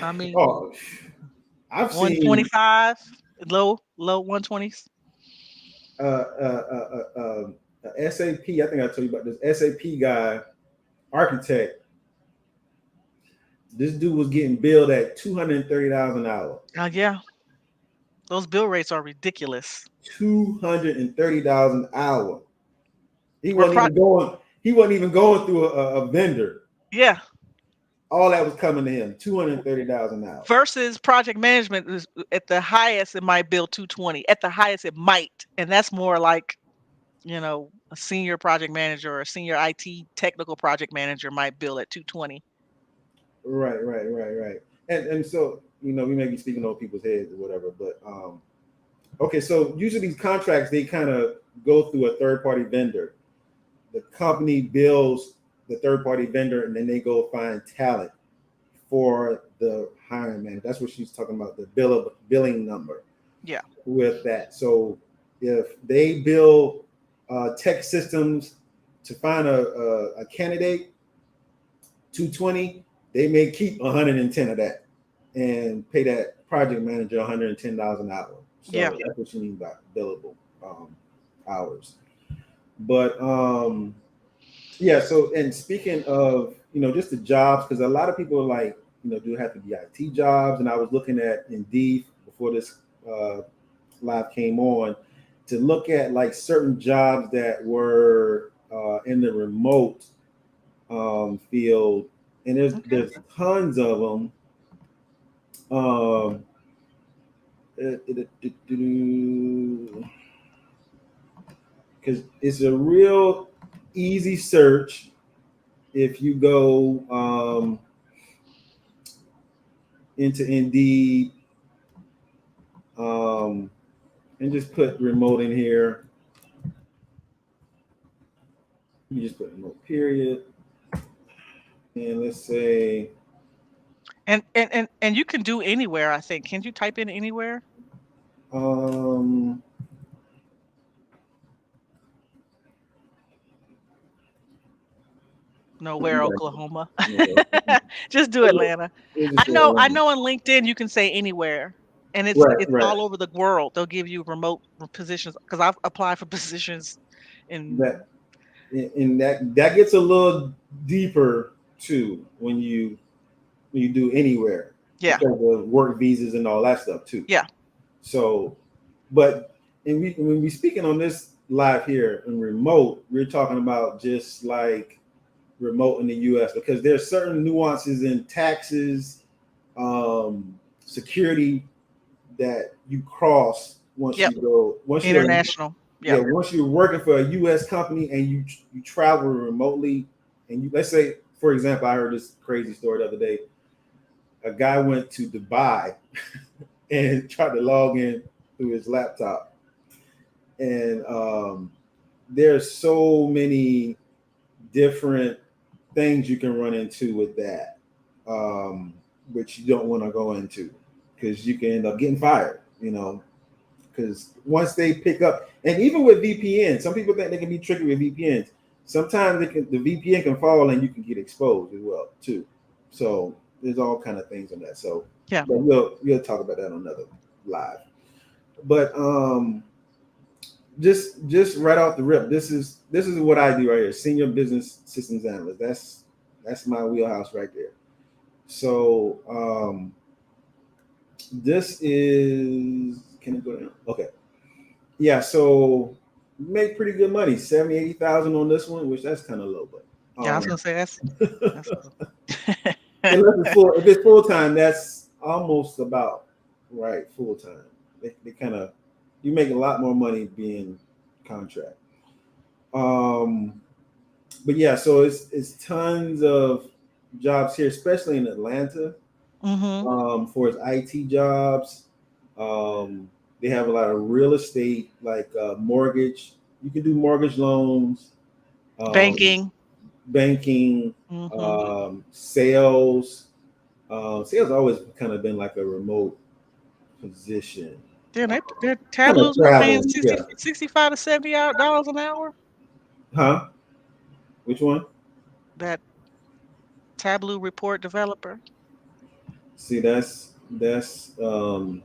I mean Oh, I've seen 125, low 120s. SAP. I think I told you about this SAP guy, architect. This dude was getting billed at $230 an hour. Oh yeah, those bill rates are ridiculous. $230 an hour. He We're wasn't even going. He wasn't even going through a vendor. Yeah, All that was coming to him. $230 an hour. versus project management is at the highest it might bill 220. At the highest it might, and that's more like a senior project manager or a senior IT technical project manager might bill at 220. Right, right, right, right. And so we may be speaking over people's heads or whatever, but okay. So usually these contracts they kind of go through a third party vendor. The company bills the third party vendor, and then they go find talent for the hiring manager. That's what she's talking about, the billing number Yeah. with that. So if they bill tech systems to find a candidate 220, they may keep 110 of that and pay that project manager $110 an hour. Yeah. So that's what you mean by billable hours. But yeah, so and speaking of, just the jobs, because a lot of people are like, do have to be IT jobs. And I was looking at Indeed before this live came on to look at like certain jobs that were in the remote field, and there's Okay. there's tons of them. Um, because it's a real easy search if you go into Indeed and just put remote in here. You just put remote period, and let's say And you can do anywhere, I think. Can you type in anywhere? um, Nowhere, Oklahoma. no, Just do Atlanta. we'll I just say know I Atlanta. know on LinkedIn you can say anywhere. And it's Right, it's right. all over the world. They'll give you remote positions because I've applied for positions in That and that gets a little deeper too when you do anywhere yeah, because of work visas and all that stuff too. yeah, So, but when we speaking on this live here in remote, we're talking about just like remote in the U.S. because there's certain nuances in taxes, security that you cross yep. once you're International. yeah, Yep. once you're working for a U.S. company and you travel remotely, and let's say, for example, I heard this crazy story the other day. A guy went to Dubai and tried to log in through his laptop, and there's so many different things you can run into with that, which you don't want to go into because you can end up getting fired. Because once they pick up, and even with VPN, some people think they can be tricky with VPNs. Sometimes the VPN can fall and you can get exposed as well too. So there's all kind of things on that. So Yeah. but we'll talk about that on another live. But just right off the rip, this is what I do right here, senior business systems analyst. That's my wheelhouse right there. So this is, can it go down? Okay. Yeah, so make pretty good money, 70, 80,000 on this one, which that's kind of low, but Yeah, I was gonna say that's if it's full time, that's almost about right, full time. They kind of, you make a lot more money being contract. Um, but yeah, so it's tons of jobs here, especially in Atlanta, mm-hmm. for its IT jobs. They have a lot of real estate, like mortgage. You can do mortgage loans, um, Banking. banking, Mm-hmm. sales. Sales always kind of been like a remote position. Then their Kind of Tableau's paying traveling, 60, yeah. 65 to $70 an hour. Huh? Which one? That Tableau report developer. See, that's low.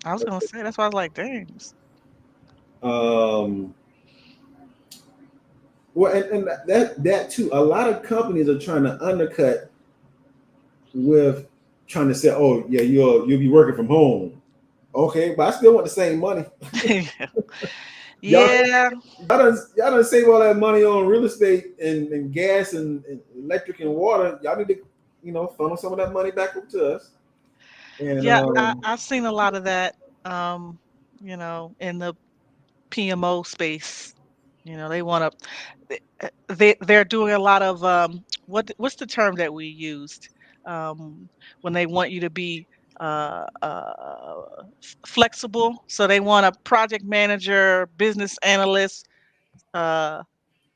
I was gonna say that's why I was like, dang. Um, well, and that too. A lot of companies are trying to undercut with trying to say, "Oh, yeah, you'll be working from home." Okay, but I still want the same money. Y'all, Yeah, y'all done save all that money on real estate and gas and electric and water. Y'all need to, funnel some of that money back up to us. And yeah. I've seen a lot of that. Um, in the PMO space. They want to. They're doing a lot of what's the term that we used when they want you to be flexible. So they want a project manager, business analyst. Uh,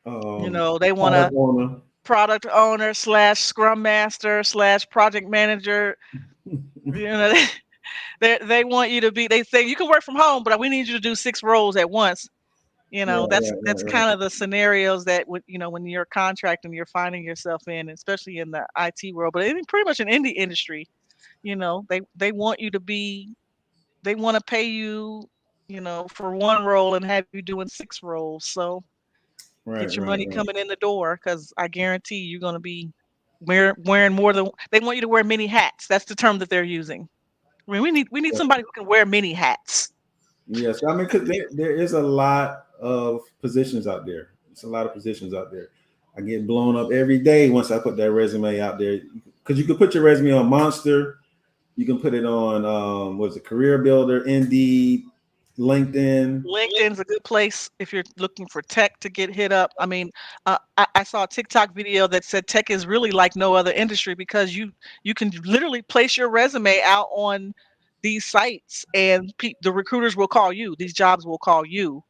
they want a product owner. product owner slash scrum master slash project manager. You know, they want you to be. They say you can work from home, but we need you to do 6 roles at once. Right, That's right, right, kind of the scenarios that when you're contracting, you're finding yourself in, especially in the IT world, but pretty much in any industry. They want you to be. They want to pay you, for 1 role and have you doing 6 roles. So right, get your right, money right. coming in the door, because I guarantee you're going to be wearing more than. They want you to wear many hats. That's the term that they're using. I mean, we need Right. somebody who can wear many hats. Yes, I mean, because there is a lot of positions out there. It's a lot of positions out there. I get blown up every day once I put that resume out there. Because you can put your resume on Monster, you can put it on what's it, Career Builder, Indeed, LinkedIn. LinkedIn's a good place if you're looking for tech to get hit up. I mean, I saw a TikTok video that said tech is really like no other industry, because you can literally place your resume out on these sites, and the recruiters will call you. These jobs will call you,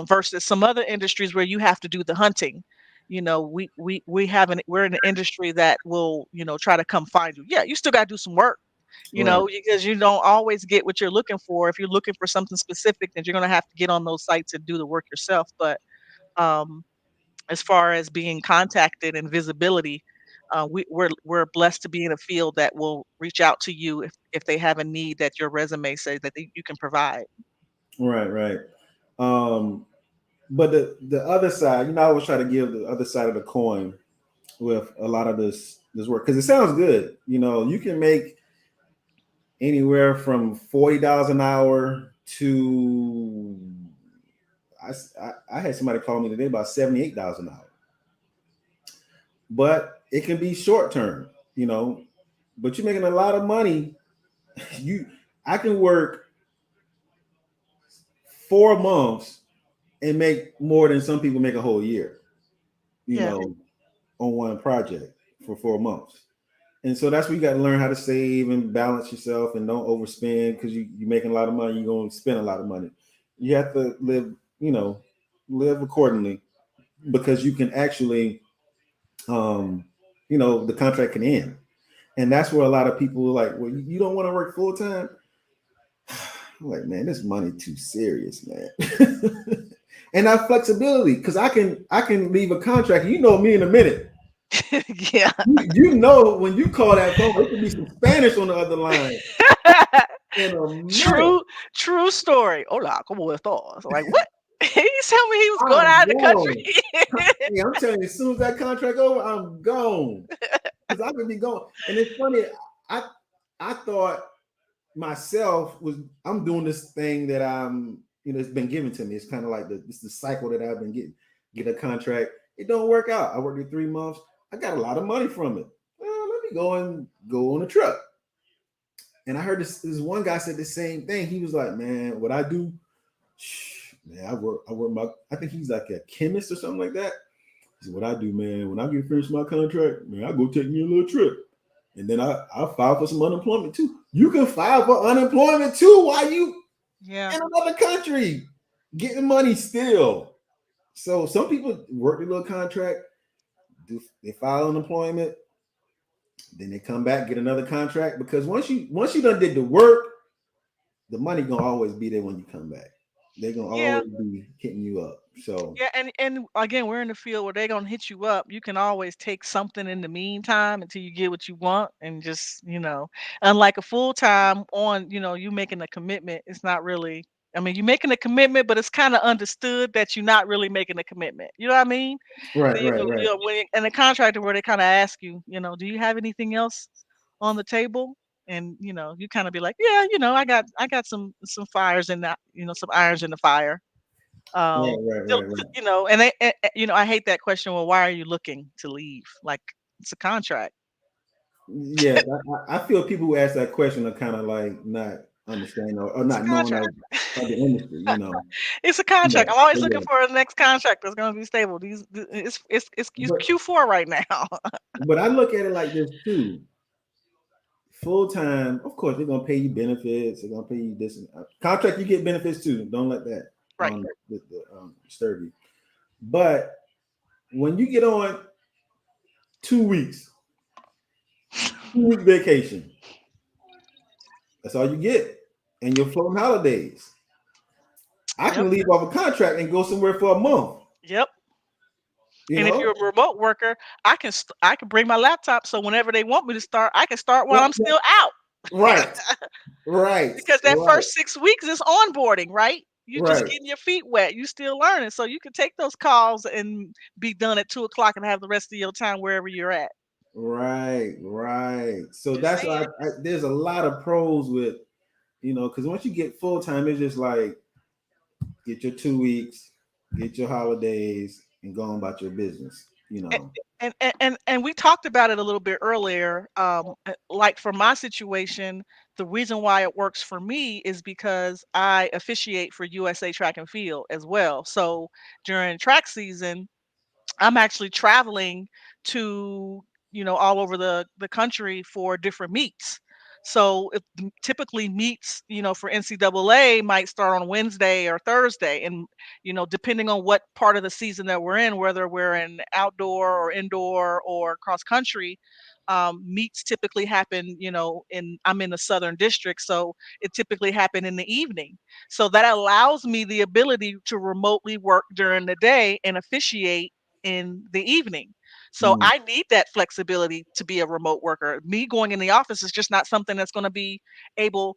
versus some other industries where you have to do the hunting. We're in an industry that will try to come find you. Yeah, you still got to do some work, Right, because you don't always get what you're looking for. If you're looking for something specific, then you're going to have to get on those sites and do the work yourself. But um, as far as being contacted and visibility, we're blessed to be in a field that will reach out to you if they have a need that your resume says that you can provide. right, right. Um, but the other side, I always try to give the other side of the coin with a lot of this work because it sounds good. You can make anywhere from $40 an hour to I had somebody call me today about $78 an hour, but it can be short term, but you're making a lot of money. you I can work 4 months and make more than some people make a whole year, you Yeah, know, on one project for 4 months. And so that's where you got to learn how to save and balance yourself and don't overspend because you're making a lot of money. You're going to spend a lot of money. You have to live accordingly. because you can actually, um, the contract can end. And that's where a lot of people are like, well, you don't want to work full time. I'm like, man, this money too serious, man. And that flexibility, because I can leave a contract. You know me in a minute. Yeah. You know when you call that phone, it could be some Spanish on the other line in a minute. True, true story. Hola, ¿cómo estás? Like, what? He told me he was going I'm out of the country. gone. Hey, I'm telling you, as soon as that contract over, I'm gone. Because I could be gone. And it's funny, I I thought myself was I'm doing this thing that it's been given to me. It's kind of like the cycle that I've been getting. Get a contract. It don't work out. I worked it 3 months. I got a lot of money from it. Well, let me go on a trip. And I heard this one guy said the same thing. He was like, man, what I do, man, I work my I think he's like a chemist or something like that. He said, what I do, man, when I get finished my contract, man, I go take me a little trip. And then I file for some unemployment too. You can file for unemployment too while you Yeah. in another country getting money still. So some people work their little contract, they file unemployment, then they come back, get another contract. Because once you done did the work, the money gonna always be there when you come back. They're gonna Yeah. always be hitting you up. So Yeah, and again, we're in the field where they're gonna hit you up. You can always take something in the meantime until you get what you want, and just unlike a full time on, you making a commitment. It's not really. I mean, you're making a commitment, but it's kind of understood that you're not really making a commitment. You know what I mean? So right, right, right. when in a contractor where they kind of ask you, do you have anything else on the table? And you kind of be like, yeah, I got some fires in that, some irons in the fire. Right, right, Still, right, right. and I hate that question. Well, why are you looking to leave? Like, it's a contract. Yes, I feel people who ask that question are kind of like not understanding or It's a not knowing contract. of the industry. It's a contract. Yeah, I'm always looking yeah. for the next contract that's going to be stable. It's But Q4 right now. but I look at it like this too. Full time, of course, they're gonna pay you benefits. They're gonna pay you this contract. You get benefits too. Don't let that Right. disturb you. But when you get on 2 weeks, 2 week vacation, that's all you get, and you're floating holidays. I Yep. can leave off a contract and go somewhere for a month. Yep. You And if know, you're a remote worker, I can bring my laptop so whenever they want me to start, I can start while Yep, I'm yep. still out. Right, right, Because that right, first 6 weeks is onboarding, right? You just right, getting your feet wet. You still learning. So you can take those calls and be done at 2 o'clock and have the rest of your time wherever you're at. right, right. So Just that's why saying. there's a lot of pros with because once you get full time, it's just like get your 2 weeks, get your holidays, and go on about your business. A- and we talked about it a little bit earlier. Like for my situation, the reason why it works for me is because I officiate for USA Track and Field as well. So during track season, I'm actually traveling to, all over the country for different meets. So typically meets, for NCAA might start on Wednesday or Thursday. And, depending on what part of the season that we're in, whether we're in outdoor or indoor or cross country, meets typically happen, I'm in the Southern District. So it typically happen in the evening. So that allows me the ability to remotely work during the day and officiate in the evening. So Mm, I need that flexibility to be a remote worker. Me going in the office is just not something that's going to be able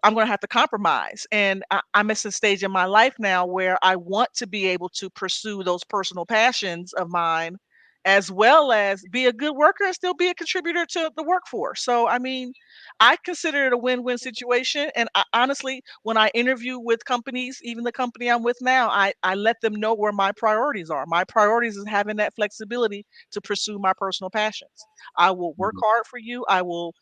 I'm going to have to compromise. And I'm at a stage in my life now where I want to be able to pursue those personal passions of mine, as well as be a good worker and still be a contributor to the workforce. So, I mean, I consider it a win-win situation. And honestly, when I interview with companies, even the company I'm with now, I let them know where my priorities are. My priorities is having that flexibility to pursue my personal passions. I will work mhm, hard for you. I will,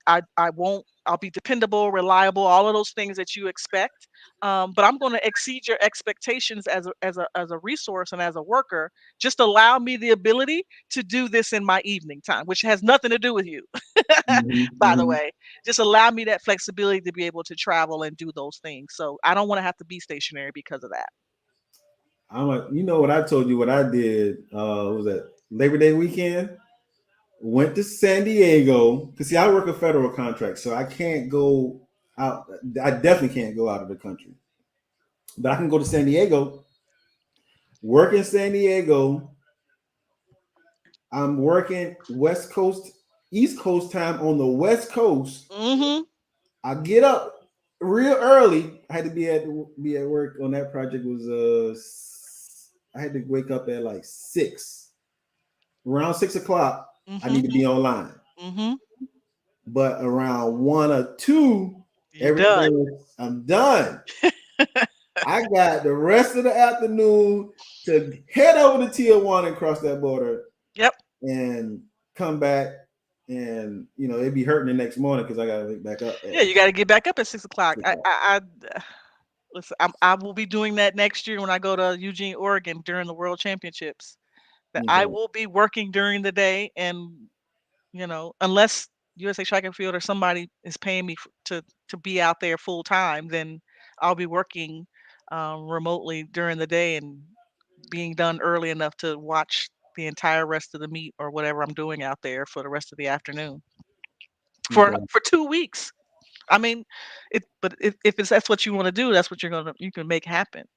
I won't. I'll be dependable, reliable, all of those things that you expect. But I'm going to exceed your expectations as a resource and as a worker. Just allow me the ability to do this in my evening time, which has nothing to do with you. mhm, By the mhm. way, just allow me that flexibility to be able to travel and do those things. So I don't want to have to be stationary because of that. I'm like, you know what I told you what I did? What was that Labor Day weekend? Went to San Diego because see, I work a federal contract, so I can't go out. I definitely can't go out of the country, but I can go to San Diego, work in San Diego. I'm working West Coast, East Coast time on the West Coast. Mm-hmm. I get up real early. I had to be at work on that project. Was I had to wake up at like 6, around 6 o'clock. I Mm-hmm. need to be online, Mm-hmm. but around 1 or 2, You done. everything I'm done. I got the rest of the afternoon to head over to Tijuana and cross that border Yep. and come back, and it'd be hurting the next morning because I gotta wake back up Yeah, at you got to get back up at 6 o'clock. 6 o'clock. Listen. I will be doing that next year when I go to Eugene, Oregon during the World Championships. That I Okay. will be working during the day, and unless USA Track and Field or somebody is paying me to be out there full time, then I'll be working remotely during the day and being done early enough to watch the entire rest of the meet or whatever I'm doing out there for the rest of the afternoon Okay. for 2 weeks. I mean, but if it's that's what you want to do, that's what you can make happen.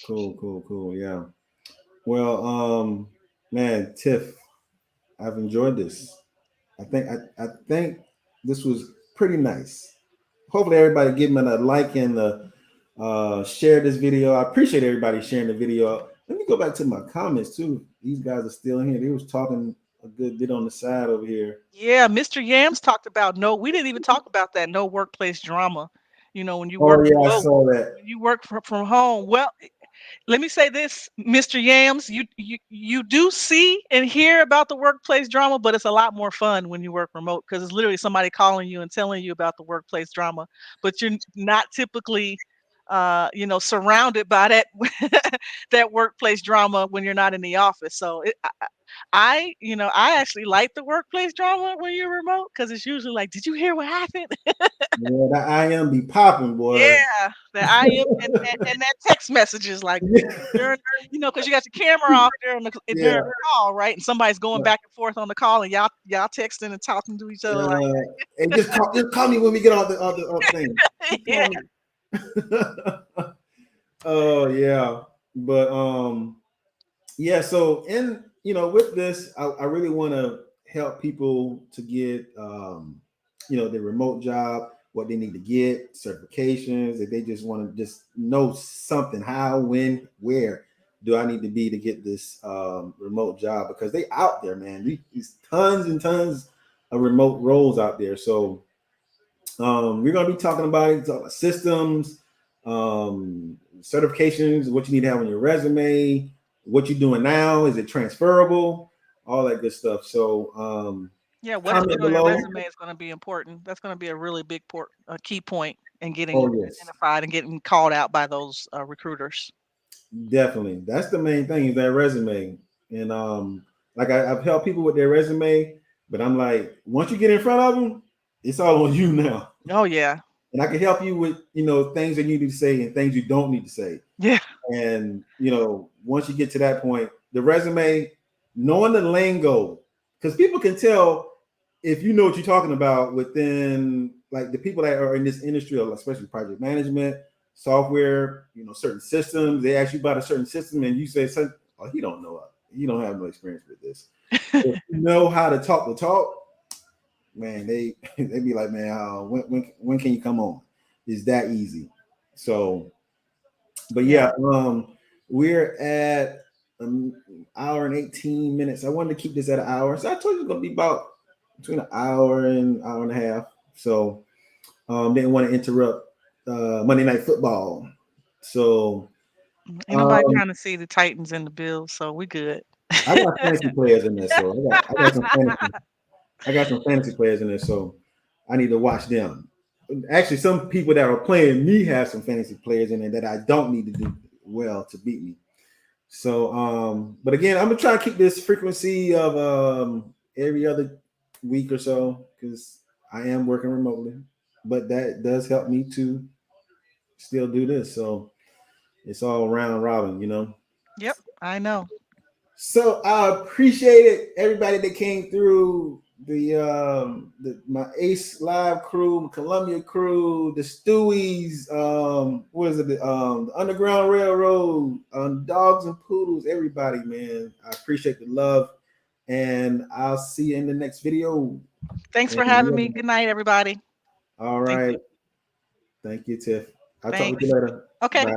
Cool. Cool. Cool. Yeah. Well, man, Tiff, I've enjoyed this. I think this was pretty nice. Hopefully, everybody give me a like and share this video. I appreciate everybody sharing the video. Let me go back to my comments too. These guys are still in here. They was talking a good bit on the side over here. Yeah, Mr. Yams talked about no. We didn't even talk about that. No workplace drama. When you work Oh yeah, I remote, saw that. when you work from home. Well, let me say this, Mr. Yams, you do see and hear about the workplace drama, but it's a lot more fun when you work remote because it's literally somebody calling you and telling you about the workplace drama, but you're not typically surrounded by that that workplace drama when you're not in the office. So I actually like the workplace drama when you're remote because it's usually like, did you hear what happened? Yeah, that I am be popping, boy. Yeah, the I am and that text messages like during, because you got your camera off during Yeah. the call, right? And somebody's going back and forth on the call, and y'all texting and talking to each other like, Hey, just call me when we get off the thing. Just yeah, call me. Oh yeah, but yeah. So with this, I really want to help people to get the remote job, what they need to get, certifications. If they just want to just know something, how, when, where do I need to be to get this remote job? Because they out there, man. These tons and tons of remote roles out there. So we're going to be talking about it, talk about systems, certifications, what you need to have on your resume, what you're doing now, is it transferable, all that good stuff. So yeah. What is comment on your below. resume is going to be important. That's going to be a really big a key point in getting Oh yes, identified and getting called out by those recruiters. definitely. That's the main thing is that resume. And like I've helped people with their resume, but I'm like, once you get in front of them, it's all on you now. Oh yeah, And I can help you with things that you need to say and things you don't need to say. yeah, And once you get to that point, the resume, knowing the lingo, because people can tell if you know what you're talking about within like the people that are in this industry, especially project management, software, certain systems. They ask you about a certain system, and you say, "Oh, he don't know. He don't have no experience with this." If you know how to talk the talk, man, they be like, "Man, when can you come on?" It's that easy. So but yeah, yeah, we're at an hour and 18 minutes. I wanted to keep this at an hour. So I told you it's gonna be about between an hour and hour and a half. So didn't want to interrupt Monday Night Football. So Ain't nobody um, trying to see the Titans and the Bills, so we good. I got fantasy players in there. So I got some fantasy. I got some fantasy players in there. So I need to watch them. Actually, some people that are playing me have some fantasy players in there that I don't need to do well to beat me. So, but again, I'm gonna try to keep this frequency of every other week or so because I am working remotely, but that does help me to still do this. So, It's all round robin, you know. Yep, I know. So I appreciated everybody that came through the my Ace Live crew, my Columbia crew, the Stewies, what is it, the Underground Railroad, Dogs and Poodles, everybody, man. I appreciate the love, and I'll see you in the next video. Thanks for having me. And Good night, everybody. all Thank you. right, thank you, Tiff. I'll talk with Thanks. you later. Okay. Bye.